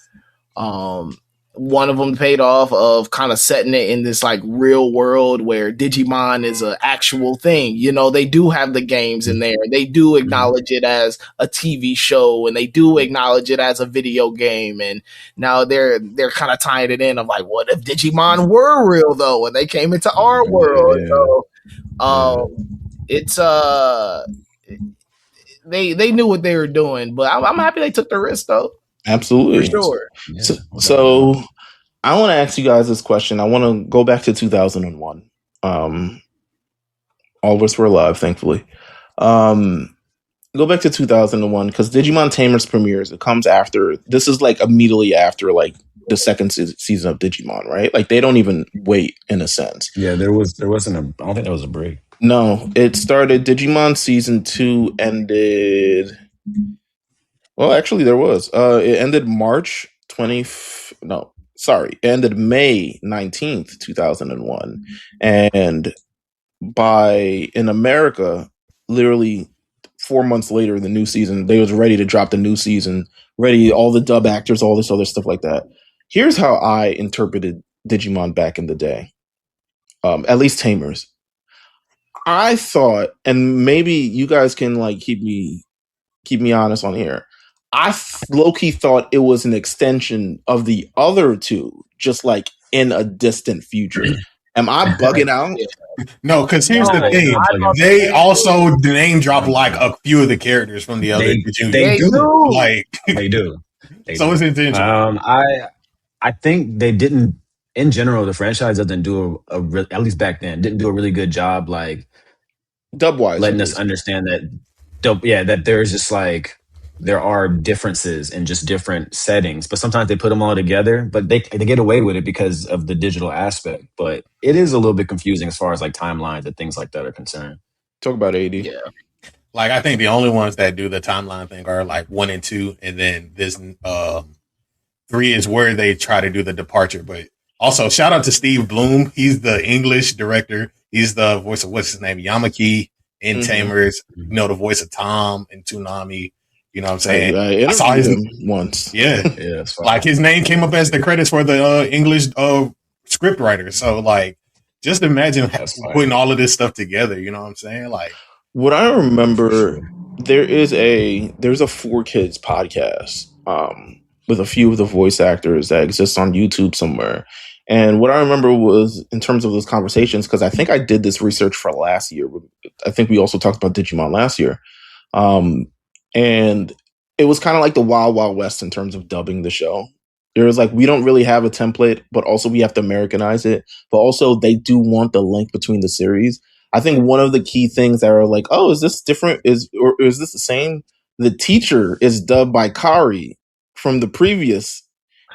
One of them paid off of kind of setting it in this like real world where Digimon is an actual thing. You know, they do have the games in there. They do acknowledge it as a TV show, and they do acknowledge it as a video game. And now they're kind of tying it in of like, what if Digimon were real though, and they came into our world? So, it's they knew what they were doing, but I'm happy they took the risk though. Absolutely, for sure. So I want to ask you guys this question. I want to go back to 2001. All of us were alive, thankfully. Go back to 2001 because Digimon Tamers premieres. It comes after. This is like immediately after like the second season of Digimon, right? Like they don't even wait in a sense. Yeah, there wasn't a. I don't think there was a break. No, it started. Digimon season 2 ended. Well, actually, there was. It ended March 20. No, sorry, it ended May 19th, 2001, and in America, literally 4 months later, the new season, they was ready to drop the new season. Ready, all the dub actors, all this other stuff like that. Here's how I interpreted Digimon back in the day. At least Tamers. I thought, and maybe you guys can like keep me honest on here. I low-key thought it was an extension of the other two, just like in a distant future. Am I bugging out? No, because here's the thing. They also name drop like a few of the characters from the other. They do. Like they do. So it's intentional. I think they didn't. In general, the franchise doesn't do at least back then, didn't do a really good job, like dub-wise, letting us understand that there's just like there are differences in just different settings, but sometimes they put them all together, but they get away with it because of the digital aspect. But it is a little bit confusing as far as like timelines and things like that are concerned. Talk about 80. Yeah. Like I think the only ones that do the timeline thing are like 1 and 2, and then this 3 is where they try to do the departure. But also shout out to Steve Bloom. He's the English director. He's the voice of what's his name? Yamaki in Tamers. You know, the voice of Tom in Toonami. You know what I'm saying? I saw him once. Yeah. Like his name came up as the credits for the English script writer. So like, just imagine putting all of this stuff together. You know what I'm saying? Like, what I remember, there's a 4Kids podcast with a few of the voice actors that exists on YouTube somewhere. And what I remember was, in terms of those conversations, because I think I did this research for last year. I think we also talked about Digimon last year. And it was kind of like the Wild Wild West in terms of dubbing the show. There was like, we don't really have a template, but also we have to Americanize it. But also they do want the link between the series. I think one of the key things that are like, oh, is this different? Or is this the same? The teacher is dubbed by Kari from the previous.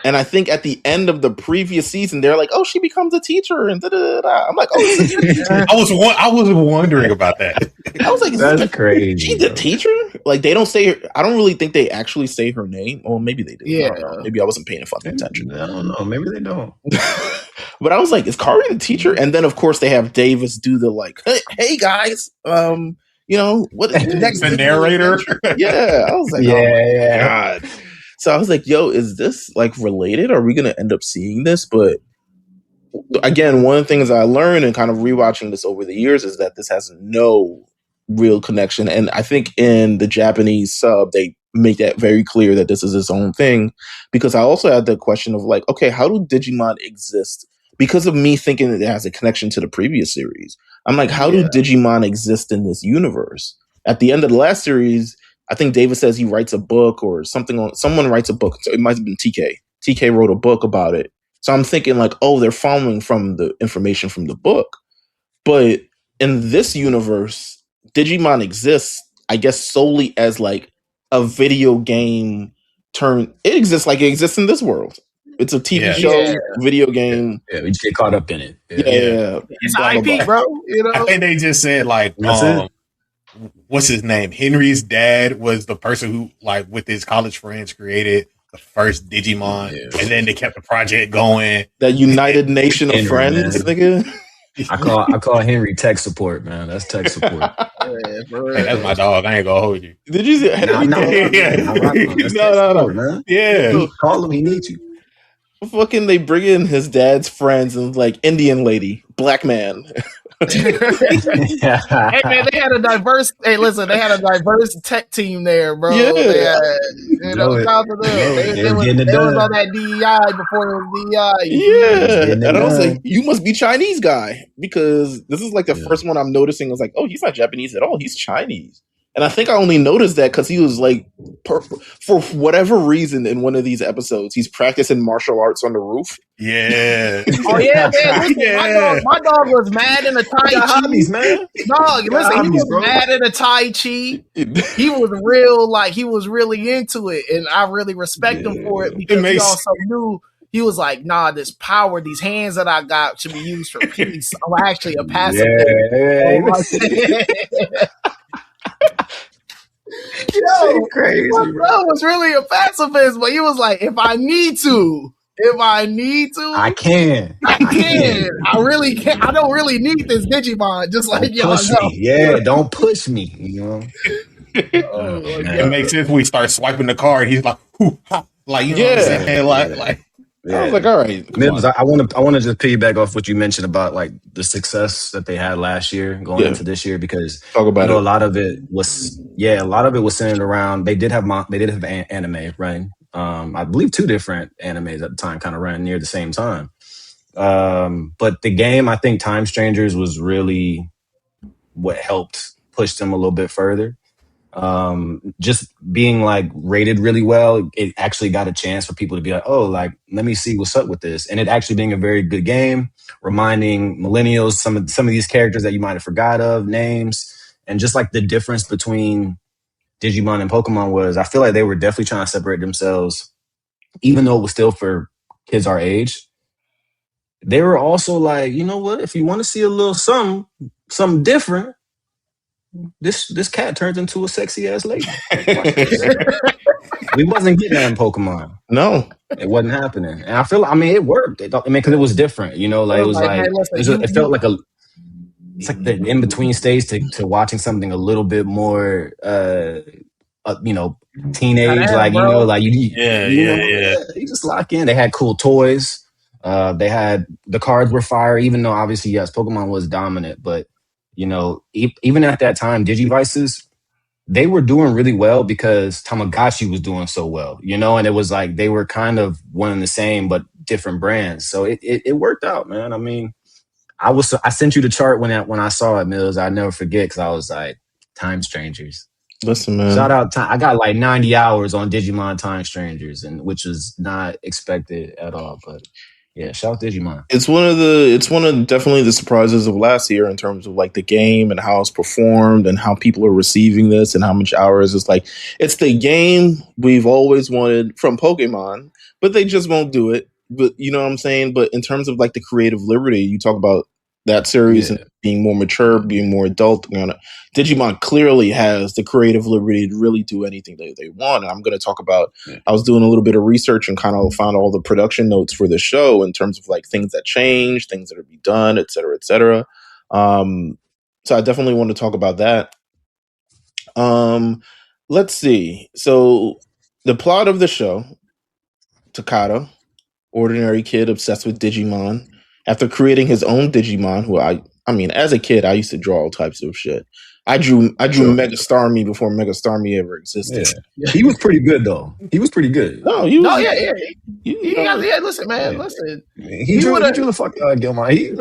And I think at the end of the previous season, they're like, "Oh, she becomes a teacher," and da-da-da-da. I'm like, "Oh, is this teacher?" I was wondering about that. I was like, "That's crazy." She's a teacher. Like they don't say. I don't really think they actually say her name. Or maybe they do. Yeah. Maybe I wasn't paying fucking attention. I don't know. Maybe they don't. But I was like, "Is Kari the teacher?" And then of course they have Davis do the like, "Hey guys, you know what? Next the narrator." Yeah, I was like, "Oh my god." So I was like, yo, is this like related? Are we going to end up seeing this? But again, one of the things I learned and kind of rewatching this over the years is that this has no real connection. And I think in the Japanese sub, they make that very clear that this is its own thing. Because I also had the question of like, okay, how do Digimon exist? Because of me thinking that it has a connection to the previous series. I'm like, how do Digimon exist in this universe? At the end of the last series, I think David says he writes a book or something. Someone writes a book. So it might have been TK. TK wrote a book about it. So I'm thinking like, oh, they're following from the information from the book. But in this universe, Digimon exists, I guess, solely as like a video game turn. It exists like it exists in this world. It's a TV show, video game. Yeah, we just get caught up in it. Yeah. It's IP, bro. You know? I think they just said like, what's his name? Henry's dad was the person who, like, with his college friends, created the first Digimon, and then they kept the project going. That United Nation of Friends, nigga. I call Henry tech support, man. That's tech support. Yeah, Hey, that's my dog. I ain't gonna hold you. Did you see? Nah, that's tech support, man. Yeah. Call him. He needs you. Fucking, they bring in his dad's friends and like Indian lady, black man. Hey man, they had a diverse. Hey, listen, they had a diverse tech team there, bro. Yeah. They had, shout to them. They was on that DEI before it was DEI. Yeah, and I was like, you must be Chinese guy, because this is like the first one I'm noticing. I was like, oh, he's not Japanese at all. He's Chinese. And I think I only noticed that because he was like, for whatever reason, in one of these episodes, he's practicing martial arts on the roof. Yeah. Oh yeah, man. Listen, my dog was mad in a Tai Chi. Hobbies, man. Dog, listen, he was mad in a Tai Chi. He was real, like he was really into it, and I really respect him for it, because he also knew. He was like, nah, this power, these hands that I got should be used for peace. I'm actually a pacifist. Yo, crazy, my bro was really a pacifist, but he was like, if I need to, I can. I really can. I don't really need this Digimon, just like y'all know. Yeah, don't push me, you know. It makes sense. We start swiping the card. He's like, like, you know what I'm saying? Like. I was like, all right. Meelz, I want to just piggyback off what you mentioned about like the success that they had last year going into this year, because talk about a lot of it was centered around, they did have anime running. I believe 2 different animes at the time kind of ran near the same time. But the game, I think Time Strangers was really what helped push them a little bit further. Just being like rated really well, it actually got a chance for people to be like, oh, like, let me see what's up with this. And it actually being a very good game, reminding millennials some of these characters that you might have forgot of, names, and just like the difference between Digimon and Pokemon was, I feel like they were definitely trying to separate themselves, even though it was still for kids our age. They were also like, you know what, if you want to see a little something different, this cat turns into a sexy ass lady. We wasn't getting that in Pokemon. No, it wasn't happening. And I feel, it worked. Because it was different. You know, like it was like, it felt like it's like the in between stage to watching something a little bit more, teenage, like, you know, like you just lock in. They had cool toys. They had, the cards were fire, even though obviously, yes, Pokemon was dominant, but you know, even at that time, Digivices, they were doing really well because Tamagotchi was doing so well, you know, and it was like they were kind of one and the same, but different brands. So it worked out, man. I mean, I sent you the chart when I saw it, Meelz. I never forget, because I was like, Time Strangers. Listen, man. Shout out! I got like 90 hours on Digimon Time Strangers, and which was not expected at all, but. Yeah, shout out Digimon. It's one of definitely the surprises of last year in terms of like the game and how it's performed and how people are receiving this and how much hours. It's like, it's the game we've always wanted from Pokemon, but they just won't do it. But you know what I'm saying? But in terms of like the creative liberty, you talk about that series and being more mature, being more adult. Digimon clearly has the creative liberty to really do anything they want. And I'm going to talk about, I was doing a little bit of research and kind of found all the production notes for the show in terms of like things that change, things that are be done, et cetera, et cetera. So I definitely want to talk about that. Let's see. So the plot of the show, Takata, ordinary kid obsessed with Digimon. After creating his own Digimon, who I mean, as a kid, I used to draw all types of shit. I drew Mega Starmie before Mega Starmie ever existed. Yeah. He was pretty good, though. He was pretty good. Listen, man, listen. He drew the fuck out of Gilmore. He had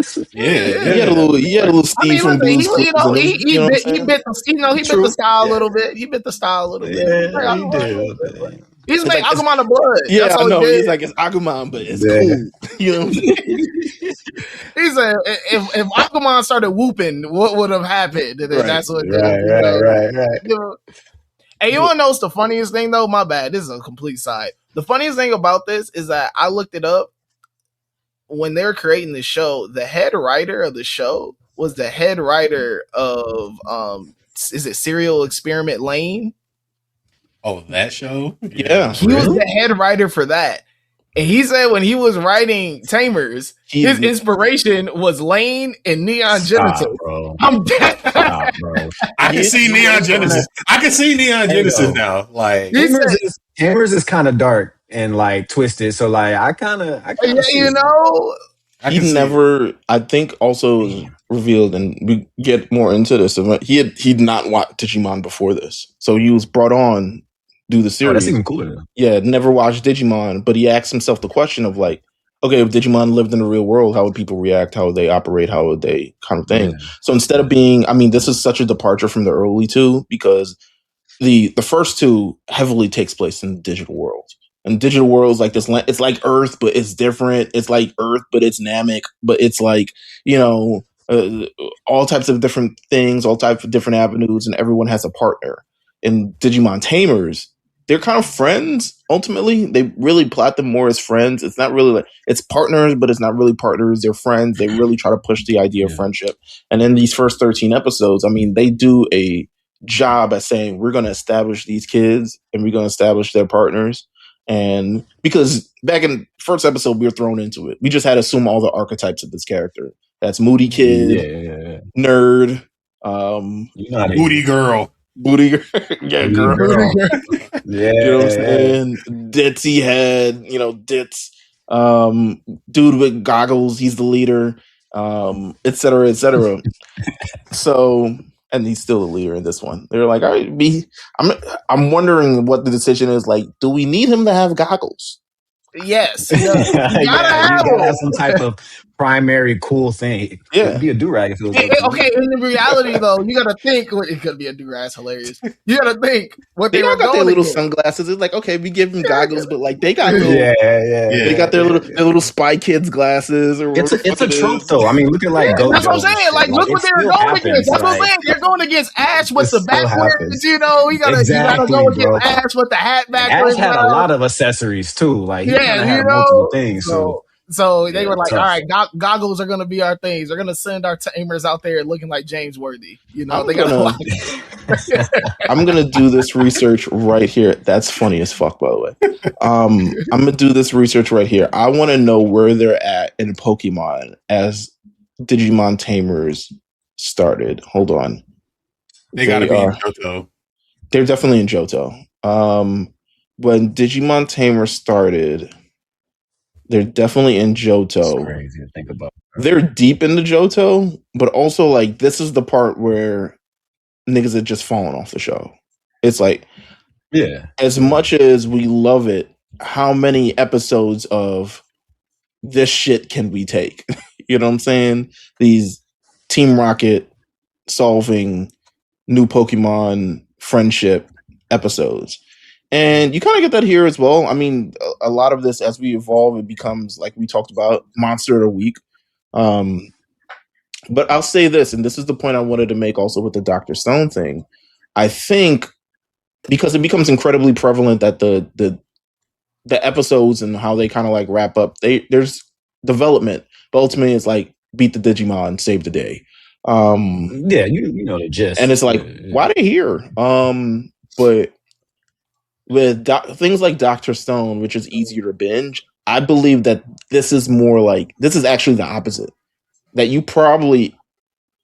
a little steam from Blue's Clues. He bit the style a little bit. He bit the style a little bit. Yeah, he did. He's like Agumon of blood. Yeah, I know. He's like, it's Agumon, but it's cool. You know what I'm saying? He said, if Agumon started whooping, what would have happened? And that's what. Right. You know? Hey, you want to know what's the funniest thing, though? My bad. This is a complete side. The funniest thing about this is that I looked it up. When they were creating the show, the head writer of the show was the head writer of, is it Serial Experiment Lane? Oh, that show? Yeah. He was the head writer for that. And he said when he was writing Tamers, his inspiration was Lane and Neon Genesis. Bro. I'm dead. Stop, bro. I can see Neon Genesis. I can see Neon Genesis now. Like Tamers is kind of dark and like twisted. So like I kind of you know. I think also revealed, and we get more into this. He'd not watched Digimon before this, so he was brought on do the series. Oh, that's even cooler. Yeah, never watched Digimon, but he asked himself the question of like, okay, if Digimon lived in the real world, how would people react? How would they operate? How would they kind of thing? Yeah. So instead of being, I mean, this is such a departure from the early two because the first two heavily takes place in the digital world. And digital world is like this, it's like Earth, but it's different. It's like Earth, but it's Namek, but it's like, all types of different things, all types of different avenues, and everyone has a partner. In Digimon Tamers, they're kind of friends, ultimately. They really plot them more as friends. It's not really like, it's partners, but it's not really partners. They're friends. They really try to push the idea of friendship. And in these first 13 episodes, I mean, they do a job at saying, we're going to establish these kids and we're going to establish their partners. And because back in first episode, we were thrown into it. We just had to assume all the archetypes of this character. That's moody kid, nerd, booty girl. Booty girl. Yeah, girl. Yeah. You know what I'm saying? Ditzy head, Ditz. Dude with goggles, he's the leader, et cetera, et cetera. So, and he's still the leader in this one. They're like, all right, I'm wondering what the decision is. Like, do we need him to have goggles? Yes. You gotta have some type of primary cool thing. It could be a do-rag if it was okay, in reality though, you gotta think it could be a do-rag. It's hilarious. You gotta think what they were got their little against. Sunglasses. It's like, okay, we give them goggles, but like they got little, they got their little Spy Kids glasses or it's a trope though. I mean, look at like Gojo. That's what I'm saying. Like look what they're going against. That's what I'm saying. They're going against Ash with the backwards, you gotta go against Ash with the hat backwards. Ash had a lot of accessories too. Like multiple things. So they were like, all right, goggles are going to be our things. They're going to send our Tamers out there looking like James Worthy. I'm going to do this research right here. That's funny as fuck, by the way. I'm going to do this research right here. I want to know where they're at in Pokemon as Digimon Tamers started. Hold on. They got to be in Johto. They're definitely in Johto. When Digimon Tamers started... They're definitely in Johto. It's crazy to think about. They're deep into Johto, but also like this is the part where niggas are just falling off the show. It's like, as much as we love it, how many episodes of this shit can we take? You know what I'm saying? These Team Rocket solving new Pokemon friendship episodes. And you kind of get that here as well. I mean, a lot of this, as we evolve, it becomes, like we talked about, Monster of the Week. But I'll say this, and this is the point I wanted to make also with the Dr. Stone thing. I think, because it becomes incredibly prevalent that the episodes and how they kind of like wrap up, there's development. But ultimately, it's like, beat the Digimon, save the day. You know the gist. And it's like, why are they here? But... with things like Dr. Stone, which is easier to binge, I believe that this is actually the opposite. That you probably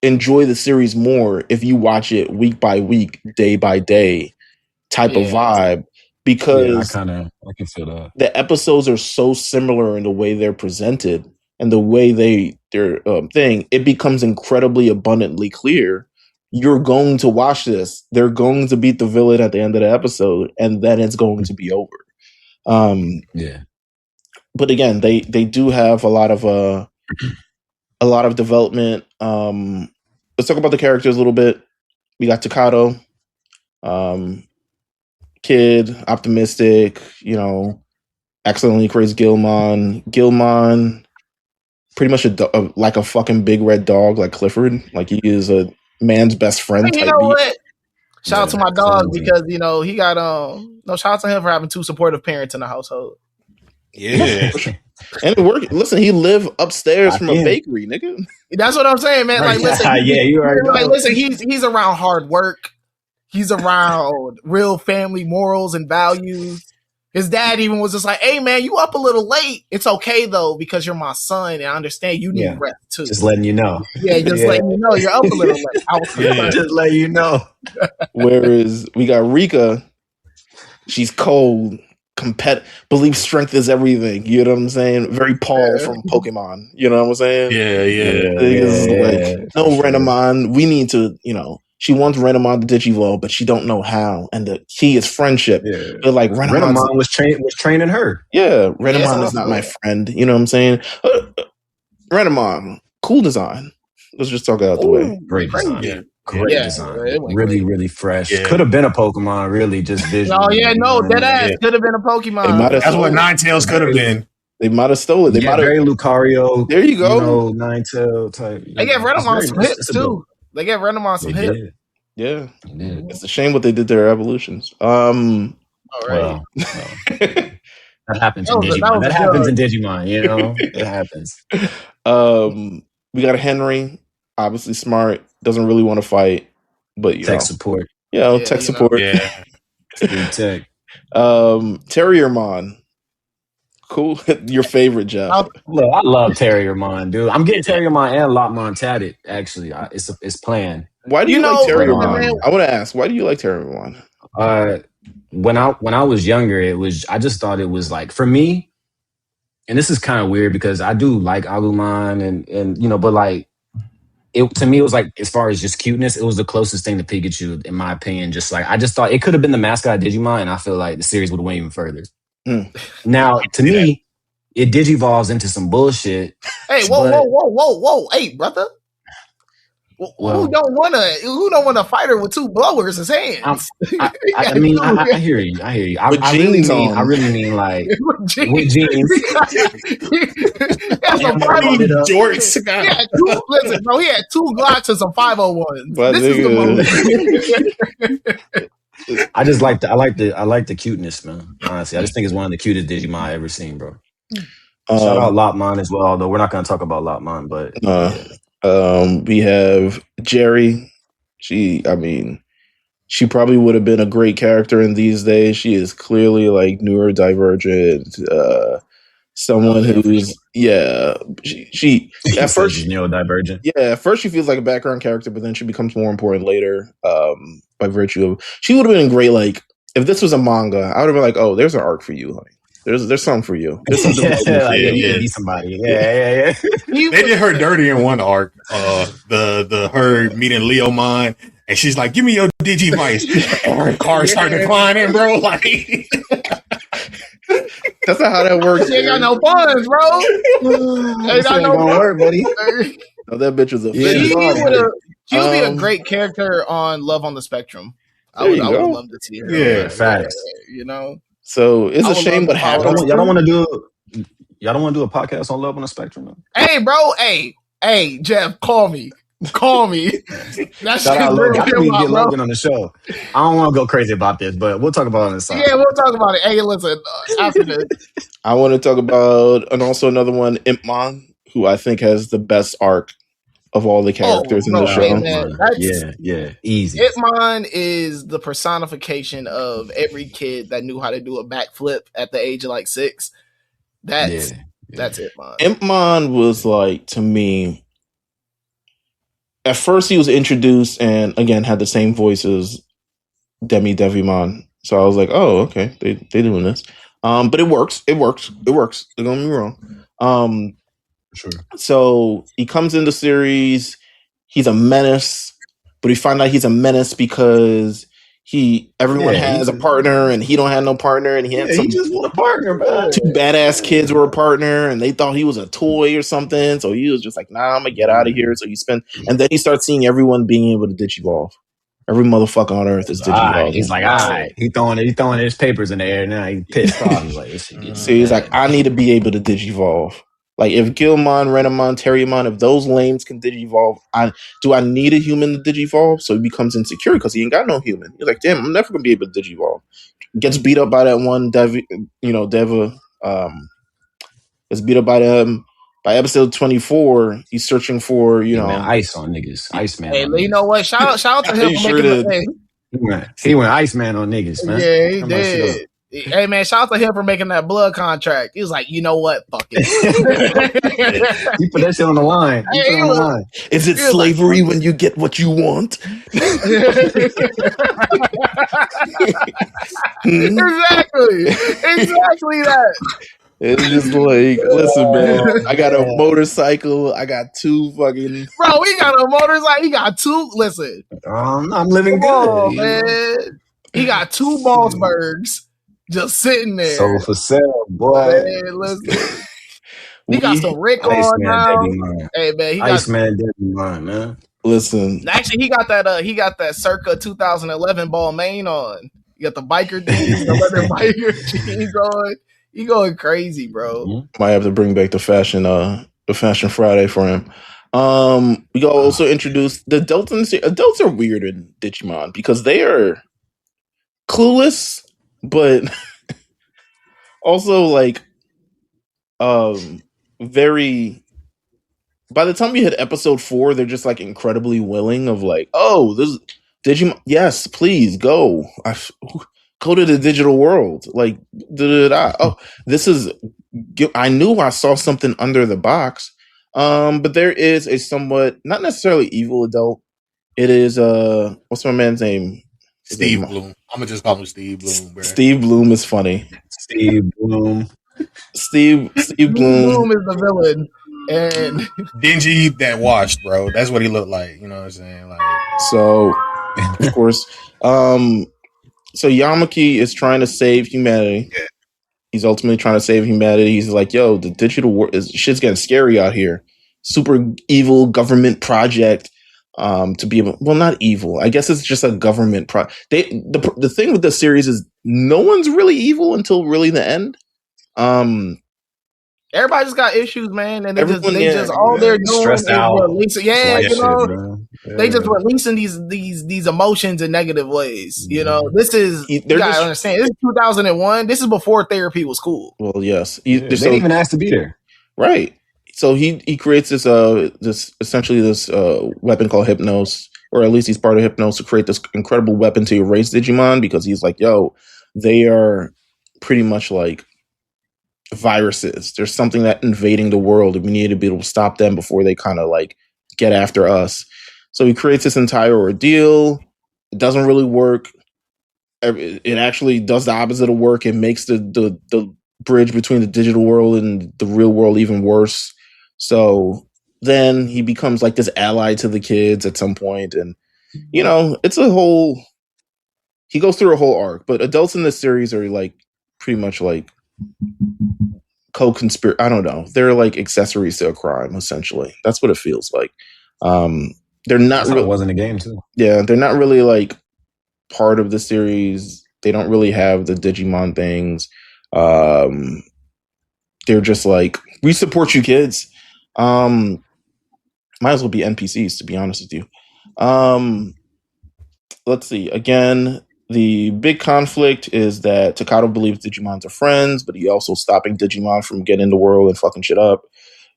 enjoy the series more if you watch it week by week, day by day type of vibe. Because I can feel that. The episodes are so similar in the way they're presented and the way they're it becomes incredibly abundantly clear. You're going to watch this. They're going to beat the villain at the end of the episode, and then it's going to be over. But again, they do have a lot of development. Let's talk about the characters a little bit. We got Takato, kid, optimistic. Accidentally creates Gilmon. Gilmon, pretty much like a fucking big red dog, like Clifford. Like he is a man's best friend. You know what? Shout out to my dog because he got shout out to him for having two supportive parents in the household. Yeah. And it worked. Listen, he lived upstairs from a bakery, nigga. That's what I'm saying, man. Like, listen, you already like, listen, he's around hard work. He's around real family morals and values. His dad even was just like, "Hey man, you up a little late. It's okay though because you're my son, and I understand you need rest too." Just letting you know. Yeah, just letting you know you're up a little late. I was Just letting you know. Whereas we got Rika, she's cold, believes strength is everything. You know what I'm saying? Very Paul from Pokemon. You know what I'm saying? Yeah. No, Renamon, we need to, she wants Renamon to Digivolve, but she don't know how. And the key is friendship. Yeah. But like Renamon was training her. Yeah, Renamon is not my friend. You know what I'm saying? Renamon, cool design. Let's just talk it out the way. Great design. Yeah. Great design. Really, really fresh. Yeah. Could have been a Pokemon, really, just visual. Oh, yeah, no, that ass could have been a Pokemon. That's what Ninetales could have been. They might have stolen. They might have very Lucario. There you go. Ninetale type. They gave Renamon some hits too. They gave Renamon some hits. Yeah. It's a shame what they did to their evolutions. All right. That happens in Digimon. That happens in Digimon, it happens. We got a Henry, obviously smart, doesn't really want to fight, but tech support. Tech support. Yeah. Tech. Terriermon. Cool. Your favorite, Jeff. Look, I love Terriermon, dude. I'm getting Terriermon and Lopmon tatted, actually. It's planned. Why do you like Terriermon? I want to ask, why do you like Terriermon? When I was younger, I just thought it was like, for me, and this is kind of weird because I do like Agumon and but like to me it was like, as far as just cuteness, it was the closest thing to Pikachu in my opinion. Just like I just thought it could have been the mascot of Digimon, and I feel like the series would have went even further. Now to me, it digivolves into some bullshit. Hey, whoa, hey brother. Who don't want a fighter with two blowers as hands? I hear you. I really mean like with jeans. Listen, bro, he had two Glocks and some 501s. This is the moment. I just like the cuteness, man. Honestly, I just think it's one of the cutest Digimon I ever seen, bro. Shout out Lopmon as well, although we're not going to talk about Lopmon, but we have Jerry. She probably would have been a great character in these days. She is clearly like neurodivergent. Someone who's she at first she's neurodivergent. Yeah, at first she feels like a background character, but then she becomes more important later. By virtue of she would have been great. Like if this was a manga, I would have been like, oh, there's an arc for you, honey. There's something for you. There's something be somebody. Yeah. They did her dirty in one arc. Her meeting Leomon, and she's like, "Give me your Digivice." And her car started declining, bro. Like that's not how that works. She ain't got no funds, bro. Ain't got no work, buddy. No, that bitch was a she would be a great character on Love on the Spectrum. I would love to see her. Yeah, facts. So it's a shame what happened. Y'all don't want to do a podcast on Love on the Spectrum, man? Hey, bro. Hey, Jeff, call me. That's I need to get Logan on the show. I don't want to go crazy about this, but we'll talk about it on the side. Yeah, we'll talk about it. Hey, listen, after this. I want to talk about, and also another one, Impmon, who I think has the best arc of all the characters in the show. Man, easy. Impmon is the personification of every kid that knew how to do a backflip at the age of like 6. That's Impmon. Impmon was like, to me, at first he was introduced and again had the same voice as Devimon. So I was like, oh, okay, they doing this. But it works. Don't get me wrong. Sure. So he comes in the series. He's a menace, but we find out he's a menace because everyone has a partner, and he don't have no partner, and he just want a partner, man. 2 badass kids were a partner, and they thought he was a toy or something. So he was just like, "Nah, I'm gonna get out of here." So and then he starts seeing everyone being able to digivolve. Every motherfucker on earth is digivolving. He's like, all right. He throwing his papers in the air now. He's pissed off. He's like, so he's like, I need to be able to digivolve. Like if Gilmon, Renamon, Terriermon, if those lames can digivolve, do I need a human to digivolve? So he becomes insecure because he ain't got no human. He's like, damn, I'm never gonna be able to digivolve. Gets beat up by that one Deva. Gets beat up by them. By episode 24, he's searching for ice on niggas, Iceman. Hey, you know what? Shout out to him for making the thing. He went Iceman on niggas, man. Yeah, he did. Hey man, shout out to him for making that blood contract. He was like, you know what? Fuck it. He put that shit on the line. He put it on the line. Is it slavery when you get what you want? Exactly that. It's just like, listen, man. I got a motorcycle. I got 2 fucking. Bro, he got a motorcycle. He got 2. Listen, I'm living good, on, man. He got 2 Mossbergs just sitting there. So for sale, boy. Man, listen. He got some Rick on now. Hey man, he got Iceman Digimon, man. Listen. Actually, he got that circa 2011 ball main on. He got the biker jeans, the leather biker jeans on. He going crazy, bro. Might have to bring back the Fashion Friday for him. We got also introduce the adults. Adults are weird in Digimon because they are clueless, but also like very. By the time we hit episode 4, they're just like incredibly willing of like, oh, this Digimon. Yes, please go. Go to the digital world. Like, oh, this is. I knew I saw something under the box. But there is a somewhat not necessarily evil adult. It is what's my man's name? Steve Bloom. I'm gonna just call him Steve Bloom, bro. Steve Bloom is funny. Steve Bloom. Steve Bloom is the villain. And dingy that washed, bro. That's what he looked like. You know what I'm saying? Like, so of course. So Yamaki is trying to save humanity. Yeah. He's ultimately trying to save humanity. He's like, yo, the digital world shit's getting scary out here. Super evil government project to be able, well, not evil. I guess it's just a government the thing with this series is no one's really evil until really the end. Everybody just got issues, man, and they just all they're doing stressed is out. releasing. Yeah, you know, they just releasing these emotions in negative ways. You know, this is you gotta understand. This is 2001. This is before therapy was cool. Well, yes, they didn't even ask to be there, right? So he creates this essentially this weapon called Hypnos, or at least he's part of Hypnos to create this incredible weapon to erase Digimon because he's like, yo, they are pretty much like viruses. There's something that invading the world, and we need to be able to stop them before they kind of like get after us. So he creates this entire ordeal. It doesn't really work. It actually does the opposite of work. It makes the bridge between the digital world and the real world even worse. So then he becomes like this ally to the kids at some point, and you know, it's a whole. He goes through a whole arc, but adults in this series are like pretty much like co-conspirator. I don't know. They're like accessories to a crime, essentially. That's what it feels like. They're not really. It wasn't a game too. Yeah, they're not really like part of the series. They don't really have the Digimon things. They're just like, we support you kids. Might as well be NPCs, to be honest with you. Let's see. Again, the big conflict is that Takato believes Digimons are friends, but he also stopping Digimon from getting in the world and fucking shit up.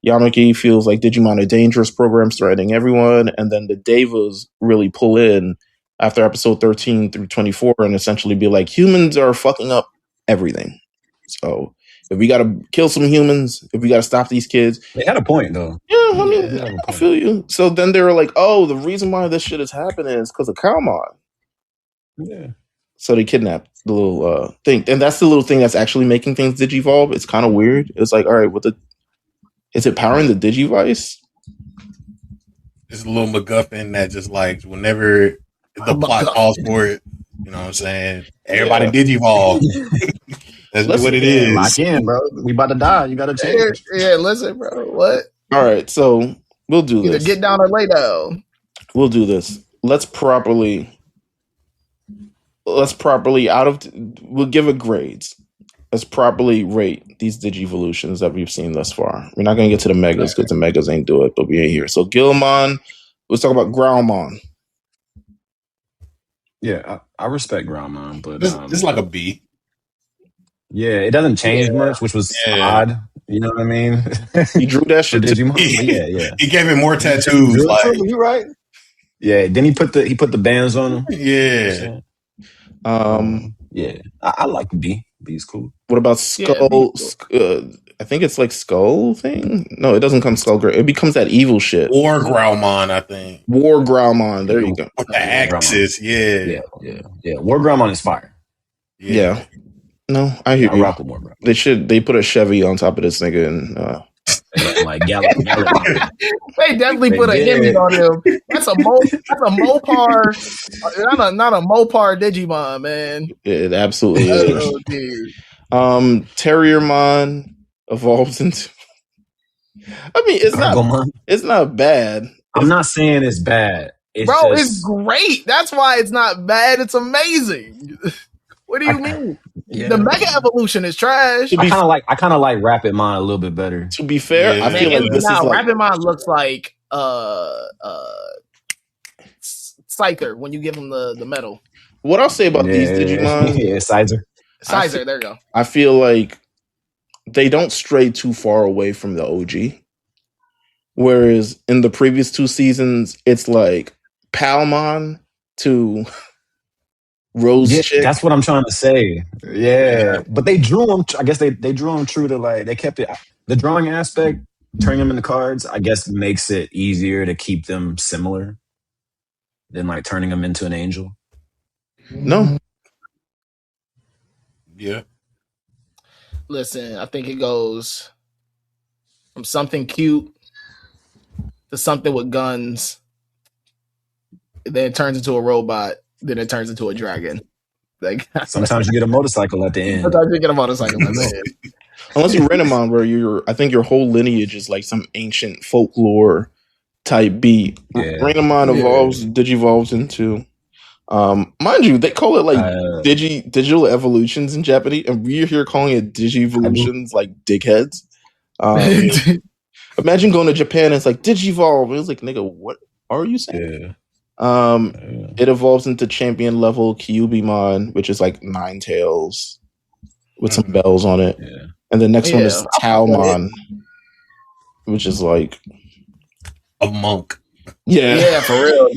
Yamaki feels like Digimon are dangerous programs threatening everyone, and then the Devas really pull in after episode 13 through 24 and essentially be like, humans are fucking up everything. So if we gotta kill some humans, if we gotta stop these kids. They had a point though. Yeah, I mean, I feel you. So then they were like, oh, the reason why this shit is happening is because of Kalmon. Yeah. So they kidnapped the little thing. And that's the little thing that's actually making things digivolve. It's kind of weird. It's like, all right, is it powering the Digivice? It's a little MacGuffin that just like whenever the plot calls for it, you know what I'm saying? Everybody digivolve. That's what it is. Lock in, bro. We about to die. You gotta change. Yeah, listen, bro. What? All right, so we'll do Either this. Get down or lay down. We'll do this. Let's properly we'll give it grades. Let's properly rate these Digivolutions that we've seen thus far. We're not going to get to the Megas because the Megas ain't do it, but we ain't here. So Gilmon, let's talk about Groundmon. Yeah, I respect Groundmon, but this is like a B. Yeah, it doesn't change much, which was odd. You know what I mean? He drew that shit. Digimon. Yeah. He gave him more tattoos. Like, you right? Yeah. Then he put the bands on him. Yeah. Yeah. I like B. Bee's cool. What about Skull? I think it's like Skull thing. No, it doesn't come Skull. It becomes that evil shit. War Growlmon, I think. War Growlmon. There you go. With the axes, yeah. War Growlmon is fire. Yeah. No, I hear you. Rock with War Growlmon. They put a Chevy on top of this nigga and like Gallop. They definitely put a Hemi on him. That's a Mopar, not a Mopar Digimon, man. It absolutely is. Terriermon evolves into. I mean, it's not bad. I'm not saying it's bad. It's great. That's why it's not bad. It's amazing. What do you mean? Yeah. The Mega Evolution is trash. I kind of like Rapidmon a little bit better. To be fair, I feel like this is like Rapidmon looks like Scyther when you give him the medal. What I'll say about these Digimon, Scyther, there you go. I feel like they don't stray too far away from the OG. Whereas in the previous 2 seasons, it's like Palmon to Rose Chick. That's what I'm trying to say. Yeah. But they drew them, I guess they drew them true to like, they kept it, the drawing aspect, turning them into cards, I guess makes it easier to keep them similar than like turning them into an angel. No. Yeah. Listen, I think it goes from something cute to something with guns. Then it turns into a robot. Then it turns into a dragon. Like sometimes you get a motorcycle at the end. Sometimes you get a motorcycle at the end. Unless you're Renamon, where I think your whole lineage is like some ancient folklore type beat. Yeah. Renamon digivolves into. Mind you, they call it like digital evolutions in Japanese, and we're here calling it digivolutions like dickheads. Imagine going to Japan and it's like Digivolve. It was like, nigga, what are you saying? It evolves into champion level Kyubimon, which is like Ninetales with some bells on it. Yeah. And the next one is Taomon, which is like a monk. Yeah, for real.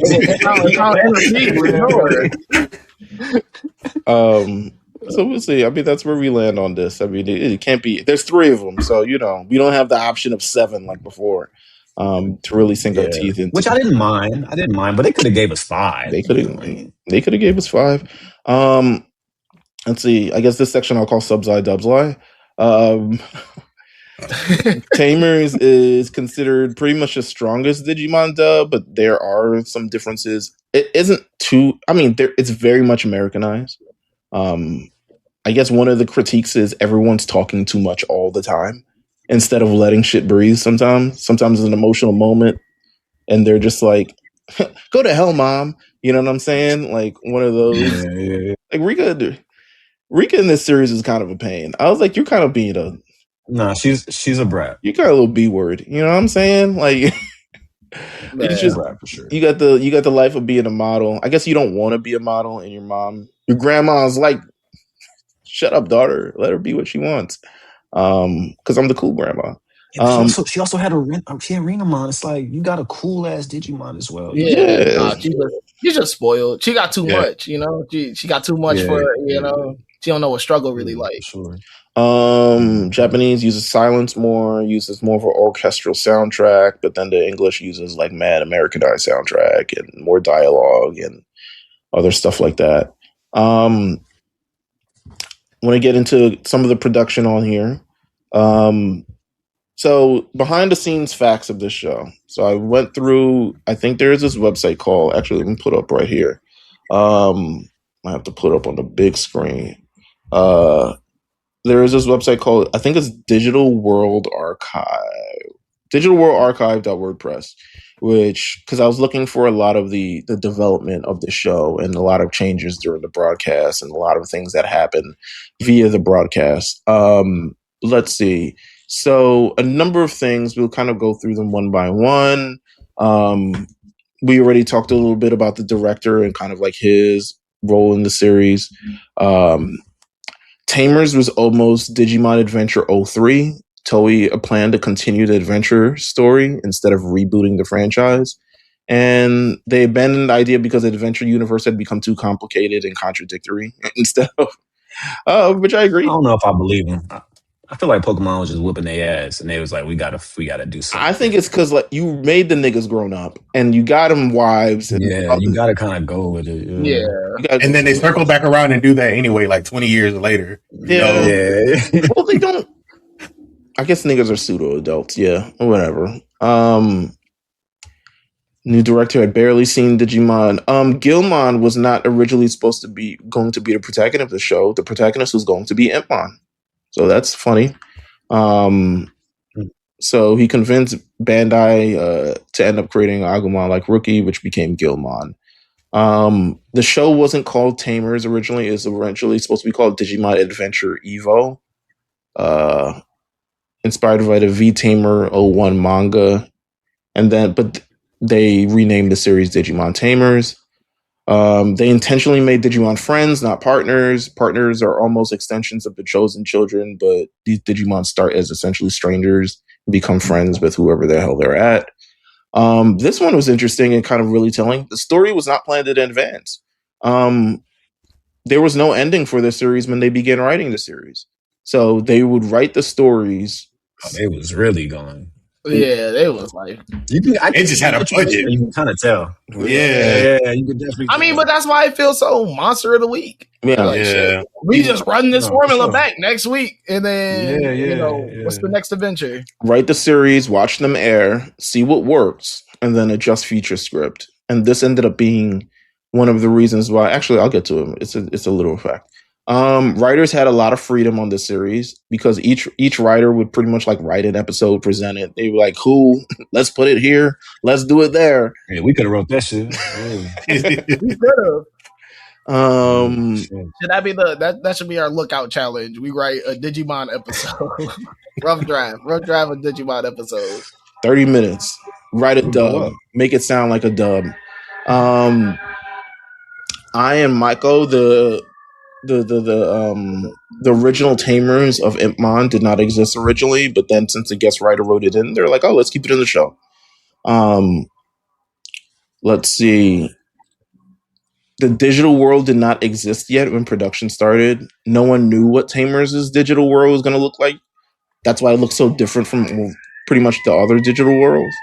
So we'll see. I mean, that's where we land on this. I mean, it can't be. There's 3 of them, so we don't have the option of 7 like before to really sink our teeth into. Which I didn't mind, but they could have gave us 5. They could have gave us 5. Let's see. I guess this section I'll call Subside Dubsly. Tamers is considered pretty much the strongest Digimon dub, but there are some differences. It isn't too. I mean, it's very much Americanized. I guess one of the critiques is everyone's talking too much all the time instead of letting shit breathe. Sometimes it's an emotional moment, and they're just like, "Go to hell, mom." You know what I'm saying? Like one of those. Yeah. Like Rika in this series is kind of a pain. I was like, you're kind of being a. No, she's a brat. You got a little B word. You know what I'm saying? Like, it's just brat for sure. You got the life of being a model. I guess you don't want to be a model, and your grandma's like, "Shut up, daughter. Let her be what she wants." Because I'm the cool grandma. Yeah, she also had Renamon. It's like you got a cool ass Digimon as well. Yeah, she's just spoiled. She got too much. You know, she got too much for She don't know what struggle really like. Sure. Japanese uses silence more, uses more of an orchestral soundtrack, but then the English uses like mad Americanized soundtrack and more dialogue and other stuff like that. Want to get into some of the production on here. So behind the scenes facts of this show. So I went through, I think there's this website called, actually let me put up right here. I have to put up on the big screen. There is this website called, I think it's Digital World Archive, digitalworldarchive.wordpress, which, because I was looking for a lot of the development of the show and a lot of changes during the broadcast and a lot of things that happened via the broadcast. Let's see. So a number of things, we'll kind of go through them one by one. We already talked a little bit about the director and kind of like his role in the series. Tamers was almost Digimon Adventure 03. Toei planned to continue the adventure story instead of rebooting the franchise. And they abandoned the idea because the adventure universe had become too complicated and contradictory. Instead of Which I I agree. don't know if I believe him. I feel like Pokemon was just whooping their ass, and they was like, we gotta do something. I think it's because like you made the niggas grown up, and you got them wives. And Yeah, you gotta kind of go with it. Yeah. And then they circle back around and do that anyway, like 20 years later. Yeah. Yeah. Well, they don't. I guess niggas are pseudo adults. Yeah, whatever. New director had barely seen Digimon. Gilmon was not originally supposed to be going to be the protagonist of the show. The protagonist was going to be Impmon. So that's funny. So he convinced Bandai to end up creating Agumon like Rookie, which became Gilmon. The show wasn't called Tamers originally. It was originally supposed to be called Digimon Adventure Evo. Inspired by the V-Tamer 01 manga. But they renamed the series Digimon Tamers. They intentionally made Digimon friends, not partners. Partners are almost extensions of the chosen children, but these Digimon start as essentially strangers and become friends with whoever the hell they're at. This one was interesting and kind of really telling. The story was not planned in advance. There was no ending for the series when they began writing the series. So they would write the stories. They was really going. Yeah, they was like it just had a budget. You can kind of tell. Yeah, you could definitely. I mean, but that's why it feels so Monster of the Week. Yeah, like, shit, we just run this formula back next week, and then what's the next adventure? Write the series, watch them air, see what works, and then adjust future script. And this ended up being one of the reasons why. Actually, I'll get to it. It's a little fact. Writers had a lot of freedom on this series because each writer would pretty much like write an episode, present it. They were like, "Cool, let's put it here, let's do it there." Yeah, we could have wrote that shit. We could have. Should that be that should be our lookout challenge? We write a Digimon episode, rough draft a Digimon episode. 30 minutes. Write a dub. Make it sound like a dub. I and Michael, the original Tamers of Impmon did not exist originally, but then since the guest writer wrote it in, they're like, "Oh, let's keep it in the show." Let's see. The digital world did not exist yet when production started. No one knew what Tamers' digital world was going to look like. That's why it looks so different from pretty much the other digital worlds.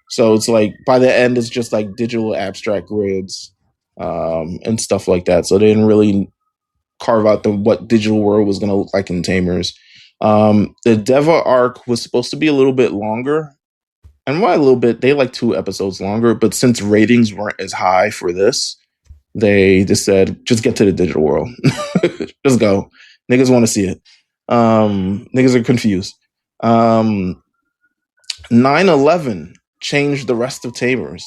So it's like by the end, it's just like digital abstract grids and stuff like that. So they didn't really carve out what digital world was going to look like in Tamers. The Deva arc was supposed to be a little bit longer. And why a little bit? They like 2 episodes longer. But since ratings weren't as high for this, they just said, just get to the digital world. Just go. Niggas want to see it. Niggas are confused. 9/11 changed the rest of Tamers.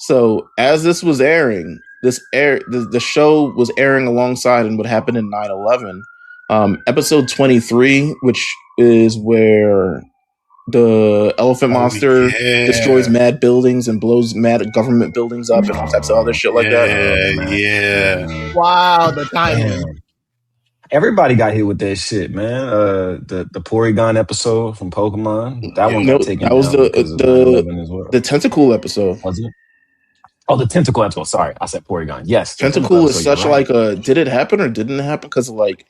So as this was airing, the show was airing alongside and what happened in 9/11. Episode 23, which is where the elephant monster destroys mad buildings and blows mad government buildings up and all types of other shit like that. Yeah. Wow, the timing. Everybody got hit with that shit, man. The Porygon episode from Pokemon. That one got taken. That was the Tentacle episode. Was it? Oh, the Tentacle episode. Sorry, I said Porygon. Yes, Tentacle is such like a. Did it happen or didn't it happen? Because like.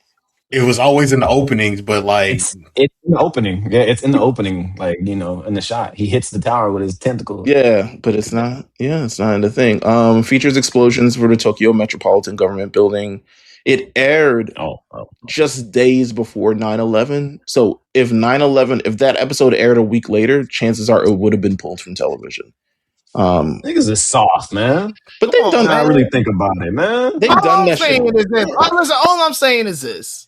It was always in the openings, but like it's in the opening. Yeah, it's in the opening. Like, you know, in the shot, he hits the tower with his tentacle. Yeah, but it's not. Yeah, it's not in the thing. Features explosions for the Tokyo Metropolitan Government Building. It aired just days before 9/11. So if that episode aired a week later, chances are it would have been pulled from television. Niggas is soft, man. But they've done. I really think about it, man. They've done that shit. All I'm saying is this.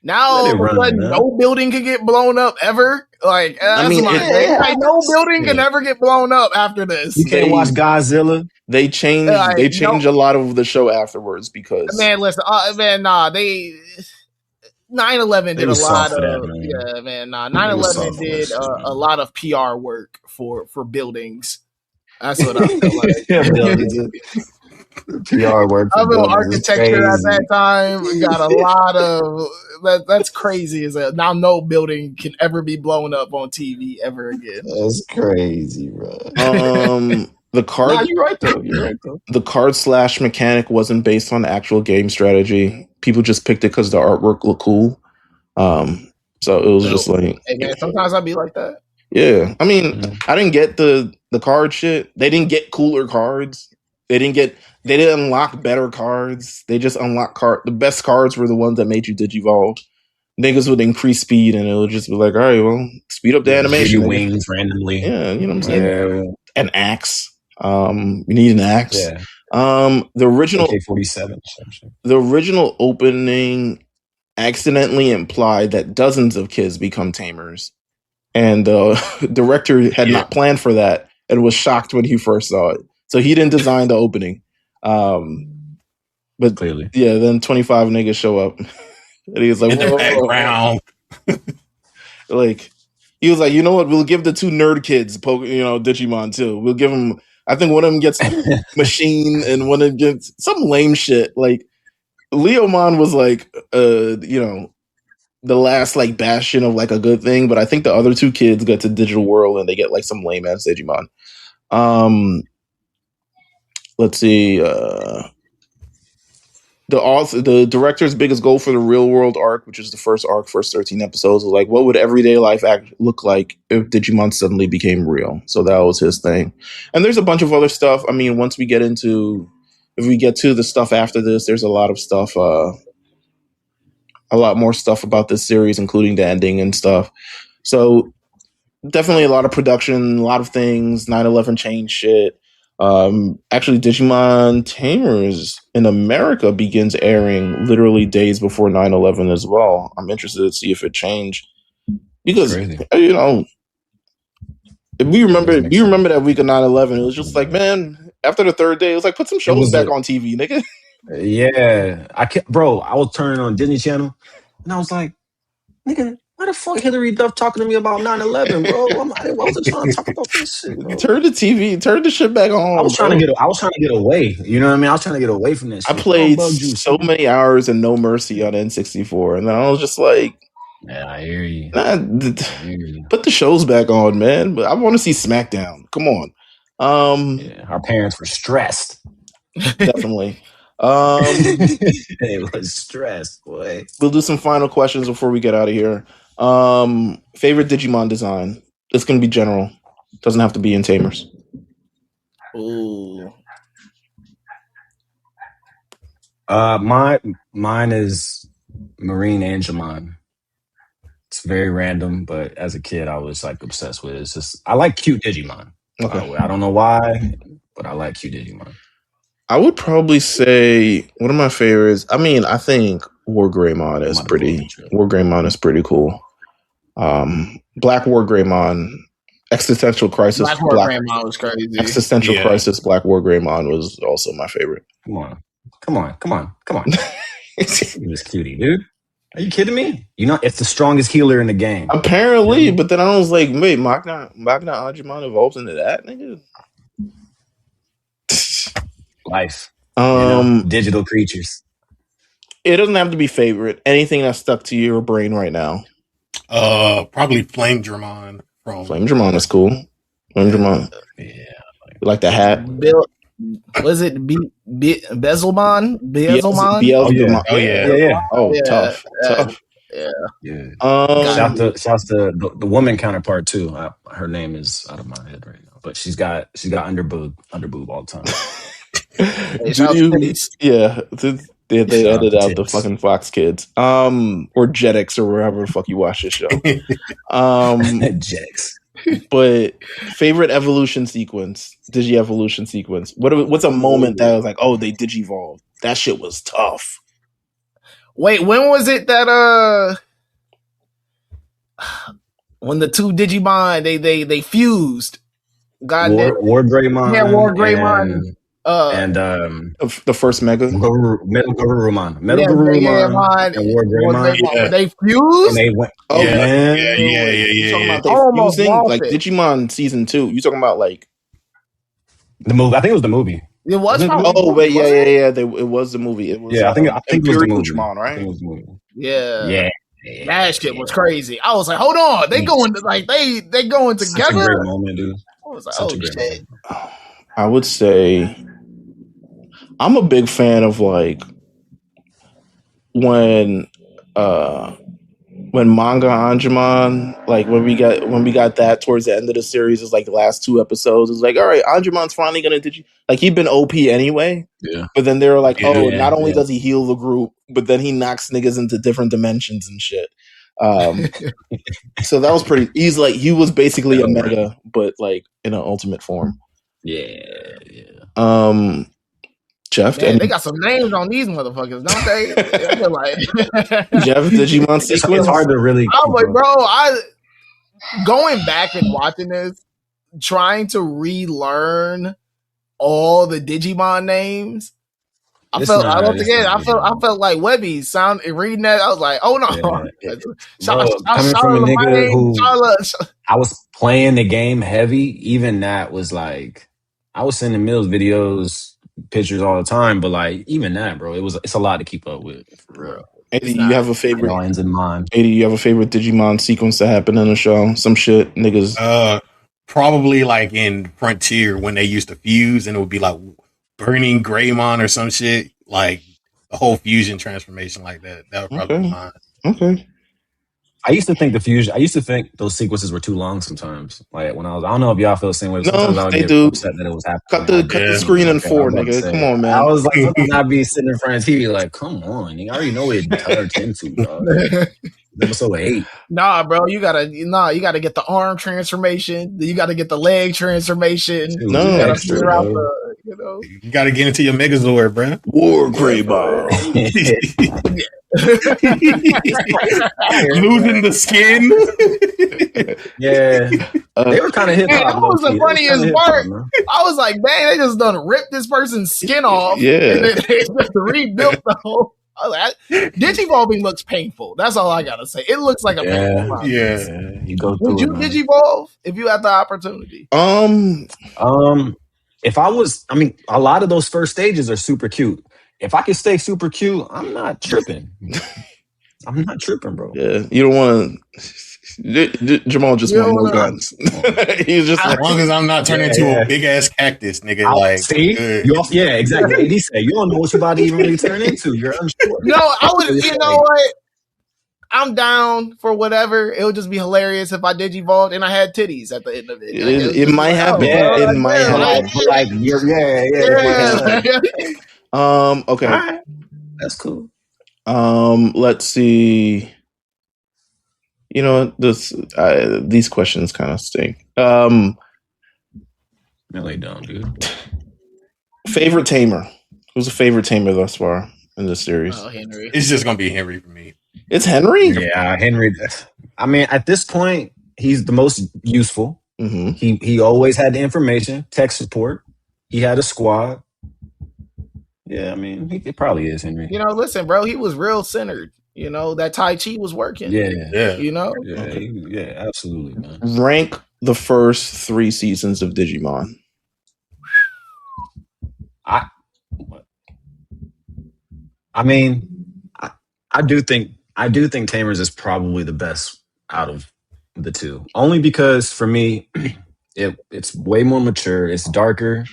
Now, no building can get blown up ever. Like, I mean, no building can ever get blown up after this. You can't watch Godzilla. They changed. They changed a lot of the show afterwards because 9/11 did a lot of 9/11 did a lot of PR work for buildings. That's what I feel like. PR work. Architecture at that time got a lot of that's crazy. Is that now no building can ever be blown up on TV ever again? That's crazy, bro. The card. Nah, you're right though. The card slash mechanic wasn't based on actual game strategy. People just picked it because the artwork looked cool. So it was just like, hey man, sometimes I'd be like that. Yeah, I mean, I didn't get the card shit. They didn't get cooler cards. They didn't unlock better cards. They just unlocked the best cards were the ones that made you digivolve. Niggas would increase speed, and it would just be like, all right, well, speed up the animation. Your wings randomly. Yeah, you know what I'm saying. Yeah. An axe. You need an axe. Yeah. The original AK-47. The original opening accidentally implied that dozens of kids become tamers, and the director had not planned for that and was shocked when he first saw it. So he didn't design the opening. But clearly, then 25 niggas show up. And he was like, in the background. Like, he was like, you know what? We'll give the two nerd kids, Digimon too. We'll give them. I think one of them gets machine, and one of them gets some lame shit. Like, Leomon was like, the last like bastion of like a good thing, but I think the other two kids get to Digital World and they get like some lame ass Digimon. Let's see. The director's biggest goal for the Real World arc, which is the first 13 episodes, was like, what would everyday life look like if Digimon suddenly became real? So that was his thing. And there's a bunch of other stuff. I mean, if we get to the stuff after this, there's a lot of stuff, a lot more stuff about this series, including the ending and stuff. So definitely a lot of production, a lot of things. 9/11 changed shit. Actually, Digimon Tamers in America begins airing literally days before 9/11 as well. I'm interested to see if it changed because if you remember that week of 9/11, it was just like, man, after the third day, it was like, put some shows back on TV, nigga. Yeah, I was turning on Disney Channel, and I was like, nigga, why the fuck Hillary Duff talking to me about 9/11, bro? I wasn't trying to talk about this shit, bro. Turn the shit back on. I was trying to get away. You know what I mean? I was trying to get away from this shit. I played so many hours of No Mercy on N64, and then I was just like, yeah, I hear you. Put the shows back on, man. But I want to see SmackDown. Come on. Our parents were stressed. Definitely. They was stressed, boy. We'll do some final questions before we get out of here. Favorite Digimon design? It's gonna be general. Doesn't have to be in Tamers. Ooh. Mine is Marine Angemon. It's very random, but as a kid, I was like obsessed with it. It's just I like cute Digimon. Okay. I don't know why, but I like cute Digimon. I would probably say one of my favorites. I mean, I think War Greymon is pretty cool. Black War Greymon, Existential Crisis. Black War Greymon was crazy. Existential Crisis, Black War Greymon was also my favorite. Come on. This cutie, dude. Are you kidding me? It's the strongest healer in the game. Apparently, but then I was like, wait, Magna Agumon evolves into that, nigga? Life. Digital creatures. It doesn't have to be favorite. Anything that's stuck to your brain right now. Probably Flame Dramon. Flame Dramon is cool. Flame Dramon. Yeah. Like the hat. Was it Bezelmon? Beelzebumon. Oh yeah. Oh, tough. Yeah. Shouts to the woman counterpart too. Her name is out of my head right now, but she's got underboob all the time. They edited out the fucking Fox Kids, or Jetix, or wherever the fuck you watch this show. Jetix. But favorite evolution sequence, Digi-evolution sequence. What's a moment that was like, oh, they Digivolved? That shit was tough. Wait, when was it that when the two Digimon they fused? God, War Greymon. Yeah, War Greymon. And the first Metal Garurumon. And War Greymon. They fused? And they went. Oh, yeah. You talking about they fusing? Like Digimon Season 2. You talking about like the movie? I think it was the movie. It was. Oh wait, yeah. It was the movie. It was. I think it was the movie. Digimon, right? I think it was the movie. Yeah. That shit was crazy. I was like, hold on, they going to they going together. Such a great moment, dude. I was like, oh shit. I would say I'm a big fan of like when manga Anjuman, like when we got that towards the end of the series, is like the last 2 episodes. It's like, all right, Anjuman's finally gonna like he'd been OP anyway. Yeah. But then they were like, oh, Yeah, not only yeah. does he heal the group, but then he knocks niggas into different dimensions and shit. So that was pretty. He was basically a mega, but like in an ultimate form. Yeah. Jeff, Man, they got some names on these motherfuckers, don't they? I feel like Jeff, Digimon sequence. It's hard to really. I'm like, bro, going back and watching this, trying to relearn all the Digimon names. I felt like Webby reading that. I was like, oh no. Coming from a nigga who I was playing the game heavy, even that was like, I was sending Meelz videos, pictures all the time, but like even that, bro, it's a lot to keep up with, for real. 80, you have a favorite? All ends in mind. 80, you have a favorite Digimon sequence that happened in the show? Some shit, niggas. Probably like in Frontier when they used to fuse and it would be like burning Greymon or some shit, like a whole fusion transformation like that. That would probably be mine. Okay. I used to think those sequences were too long sometimes. Like when I don't know if y'all feel the same way. Sometimes I would get upset that it was happening. Cut the screen in 4, nigga. Come on, man. I was like, sometimes I'd be sitting in front of TV like, come on, I already know what it turned into, dog. Episode 8. Nah, bro, you gotta get the arm transformation. You gotta get the leg transformation. Dude, no, you gotta extra, figure out you gotta get into your Megazord, bro. War Greymon. Losing the skin. Yeah, they were kind of hip hop. That was the funniest part. I was like, man, they just done ripped this person's skin off. Yeah, and then they just rebuilt the whole. Digivolving looks painful. That's all I gotta say. It looks like a painful process. Yeah. You go through. Would you Digivolve if you had the opportunity? If I was, a lot of those first stages are super cute. If I could stay super cute, I'm not tripping. I'm not tripping, bro. Yeah, you don't want to. Jamal just want more guns. He's just as long as I'm not turning into a big ass cactus, nigga. Yeah, exactly. He said you don't know what you're about to even really turn into. You're unsure. No, I would. You know what? I'm down for whatever. It would just be hilarious if I Digivolved and I had titties at the end of it. It might happen. It might happen. Like, yeah. Okay. Right. That's cool. Let's see. You know, these questions kind of stink. No, they don't, dude. Favorite tamer? Who's a favorite tamer thus far in this series? Oh, Henry. It's just gonna be Henry for me. It's Henry? Yeah, Henry. At this point, he's the most useful. Mm-hmm. He always had the information, tech support. He had a squad. Yeah, it probably is Henry. Listen, bro, he was real centered. That Tai Chi was working. Yeah. Yeah, Absolutely, man. Rank the first 3 seasons of Digimon. I do think Tamers is probably the best out of the 2. Only because for me, it's way more mature. It's darker.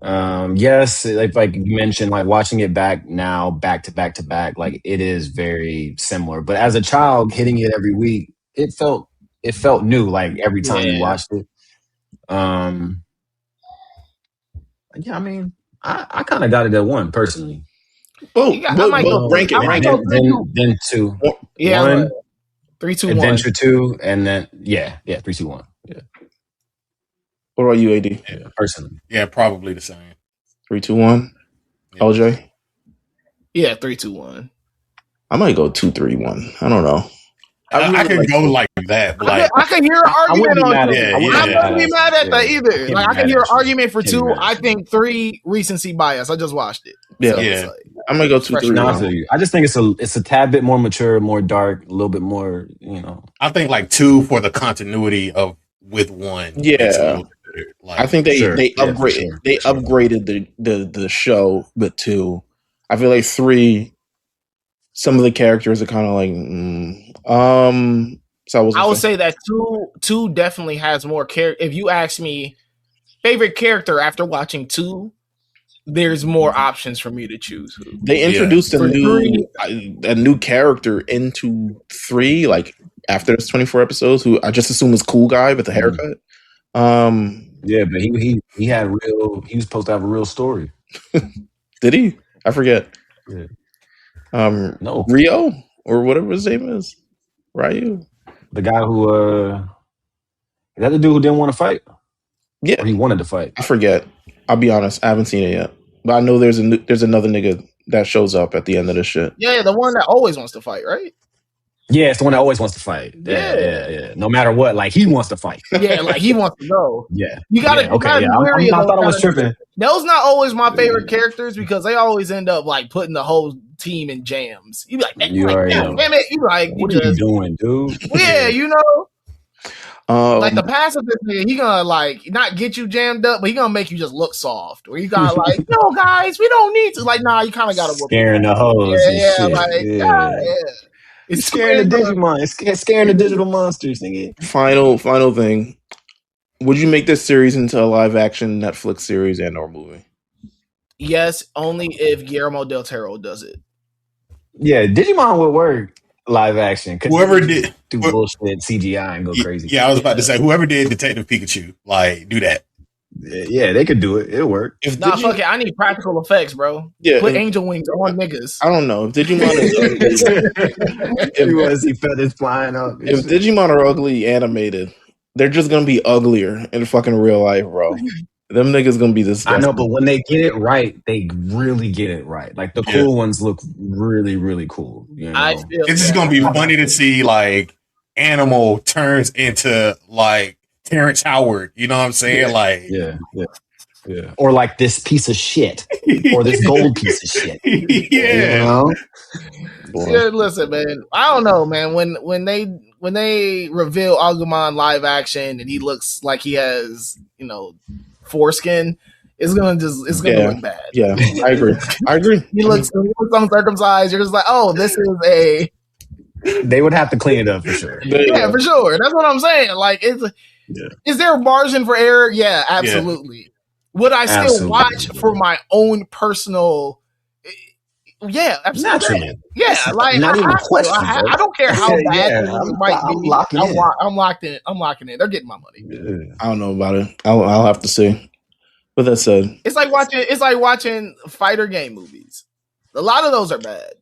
Yes, like you mentioned, like watching it back now, back to back, like it is very similar. But as a child, hitting it every week, it felt new. Like every time you watched it. I kind of got it at 1 personally. Rank it. Then 2. Yeah, 1, 3, 2, 1. Adventure 2, and then 3, 2, 1. Yeah. What about you, AD? Yeah, personally. Yeah, probably the same. 3, 2, 1. Yeah. LJ? Yeah, 3, 2, 1. I might go 2, 3, 1. I don't know. I could go like that. But I can hear an argument on 2. I wouldn't be mad at that either. Like I can hear an argument for 2. I think 3 recency bias. I just watched it. Yeah. I might go 2, 3. I just think it's a tad bit more mature, more dark, a little bit more, I think like 2 for the continuity with 1. Yeah. I think they upgraded the show with 2. I feel like 3, some of the characters are kind of like, so I would say that 2 definitely has more character. If you ask me, favorite character after watching 2, there's more options for me to choose. They introduced a new character into 3, like after this 24 episodes, who I just assume is cool guy with the haircut. Yeah, but he was supposed to have a real story. Did he? I forget. Yeah. No, Rio or whatever his name is. Ryu, the guy who is that the dude who didn't want to fight? Yeah, or he wanted to fight. I forget. I'll be honest, I haven't seen it yet, but I know there's another nigga that shows up at the end of this shit. Yeah, the one that always wants to fight, right? Yeah, it's the one that always wants to fight. Yeah. No matter what, like he wants to fight. Yeah, like he wants to go. Yeah, you gotta. Yeah, okay, yeah. I thought I was tripping. Those not always my favorite characters because they always end up like putting the whole team in jams. You be like, damn it! You like, what are you doing, dude? Yeah, you know. Like the pacifist nigga, he gonna like not get you jammed up, but he gonna make you just look soft. Or you gotta like, no guys, we don't need to. Like, nah, you kind of gotta scaring the hoes. It's scaring the Digimon. It's scaring the digital monsters, nigga. Final thing. Would you make this series into a live action Netflix series and or movie? Yes, only if Guillermo del Toro does it. Yeah, Digimon would work live action. Whoever did do bullshit CGI and go crazy. Yeah, I was about to say whoever did Detective Pikachu, like do that. Yeah, they could do it. It'll work. Fuck it. I need practical effects, bro. Yeah, put angel wings on niggas. I don't know if Digimon he feathers flying up. If Digimon are ugly animated, they're just gonna be uglier in fucking real life, bro. Them niggas gonna be disgusting. I know, but when they get it right, they really get it right. Like the cool ones look really, really cool. You know? It's just gonna be funny to see like Animal turns into like Terrence Howard. You know what I'm saying? Like yeah. Or like this piece of shit, or this gold piece of shit. Yeah. You know? Yeah, listen, man. I don't know, man. When they reveal Agumon live action and he looks like he has, foreskin, it's gonna look bad. Yeah, I agree. He looks uncircumcised. You're just like, oh, this is a. They would have to clean it up for sure. Yeah, for sure. That's what I'm saying. Like, is there a margin for error? Yeah, absolutely. Yeah. Would I still watch for my own personal? Yeah, absolutely. Yeah, like not even a question. I don't care how bad it might be. I'm locked in. I'm locking in. They're getting my money. Yeah. I don't know about it. I'll have to see. With that said, it's like watching fighter game movies. A lot of those are bad.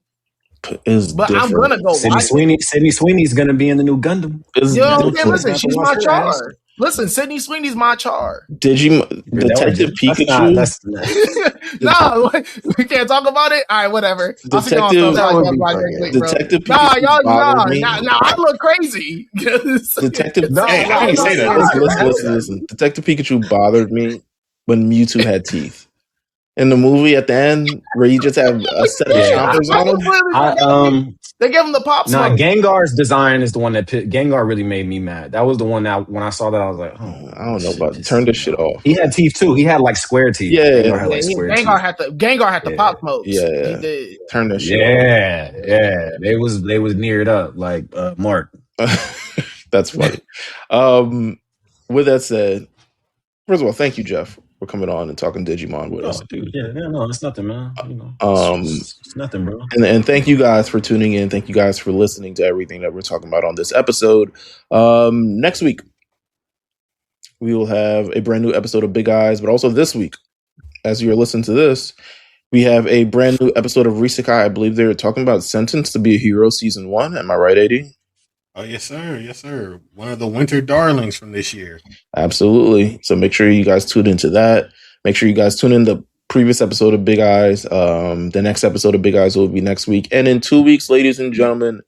But I'm gonna go watch Sydney Sweeney's gonna be in the new Gundam. Listen, she's my char. Listen, Sydney Sweeney's my char. Detective Pikachu? No, we can't talk about it. All right, whatever. Detective Pikachu. Nah, I look crazy. Detective. I can't say that. Listen. Detective Pikachu bothered me when Mewtwo had teeth. In the movie at the end, where you just have a set of chompers on him. They gave him the pop smoke. Gengar's design is the one that Gengar really made me mad. That was the one that when I saw that I was like, oh, I don't know about it. Turn this shit off. He had teeth too. He had like square teeth. Yeah, Gengar had the pop smokes. Yeah, he did. Turn this shit off. Yeah. They was neared up like Mark. That's funny. With that said, first of all, thank you, Jeff, for coming on and talking Digimon with us. Dude. Yeah, no, it's nothing, man. It's nothing, bro. And thank you guys for tuning in. Thank you guys for listening to everything that we're talking about on this episode. Next week, we will have a brand new episode of Big Eyes, but also this week, as you're listening to this, we have a brand new episode of Risekai. I believe they're talking about Sentenced to be a Hero Season 1. Am I right, AD? Oh, yes, sir. Yes, sir. One of the winter darlings from this year. Absolutely. So make sure you guys tune into that. Make sure you guys tune in the previous episode of Big Eyes. The next episode of Big Eyes will be next week. And in 2 weeks, ladies and gentlemen,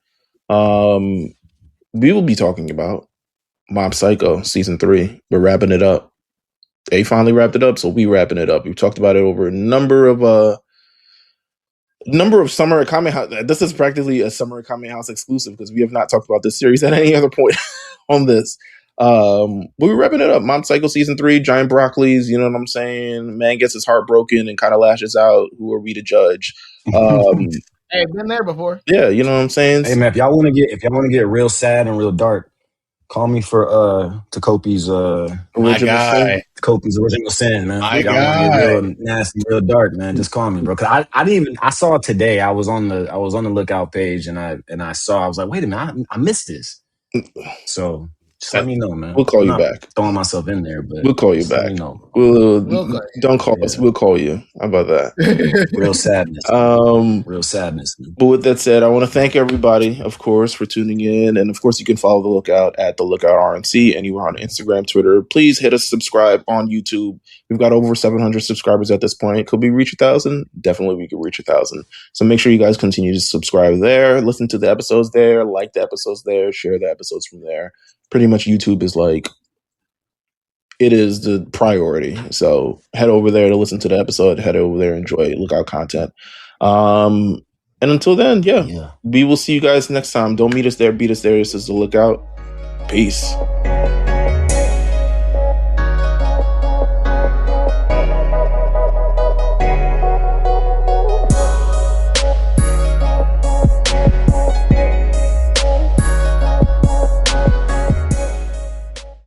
we will be talking about Mob Psycho Season 3. We're wrapping it up. They finally wrapped it up, so we wrapping it up. We've talked about it over a number of Summer Kame House. This is practically a Summer Kame House exclusive because we have not talked about this series at any other point on this. We were wrapping it up. Mob Psycho Season 3, Giant Broccolis, you know what I'm saying? Man gets his heart broken and kind of lashes out. Who are we to judge? Hey, been there before. Yeah, you know what I'm saying? Hey man, if y'all want to get real sad and real dark, Call me for Takopi's original sin, man. My Y'all want to get guy. real nasty, real dark, man. Just call me, bro. Cause I didn't even I saw it today. I was on the lookout page and I was like, wait a minute, I missed this. So just let me know, man. We'll call you back. Throwing myself in there, but we'll call you back. Let me know. Don't call us. We'll call you. How about that? Real sadness. Real sadness. Man. But with that said, I want to thank everybody, of course, for tuning in, and of course, you can follow the Lookout at the Lookout RNC anywhere on Instagram, Twitter. Please hit us subscribe on YouTube. We've got over 700 subscribers at this point. Could we reach 1,000? Definitely, we could reach 1,000. So make sure you guys continue to subscribe there, listen to the episodes there, like the episodes there, share the episodes from there. Pretty much, YouTube is it is the priority. So head over there to listen to the episode. Head over there, enjoy Lookout content. And until then, we will see you guys next time. Don't meet us there, beat us there. This is the Lookout. Peace.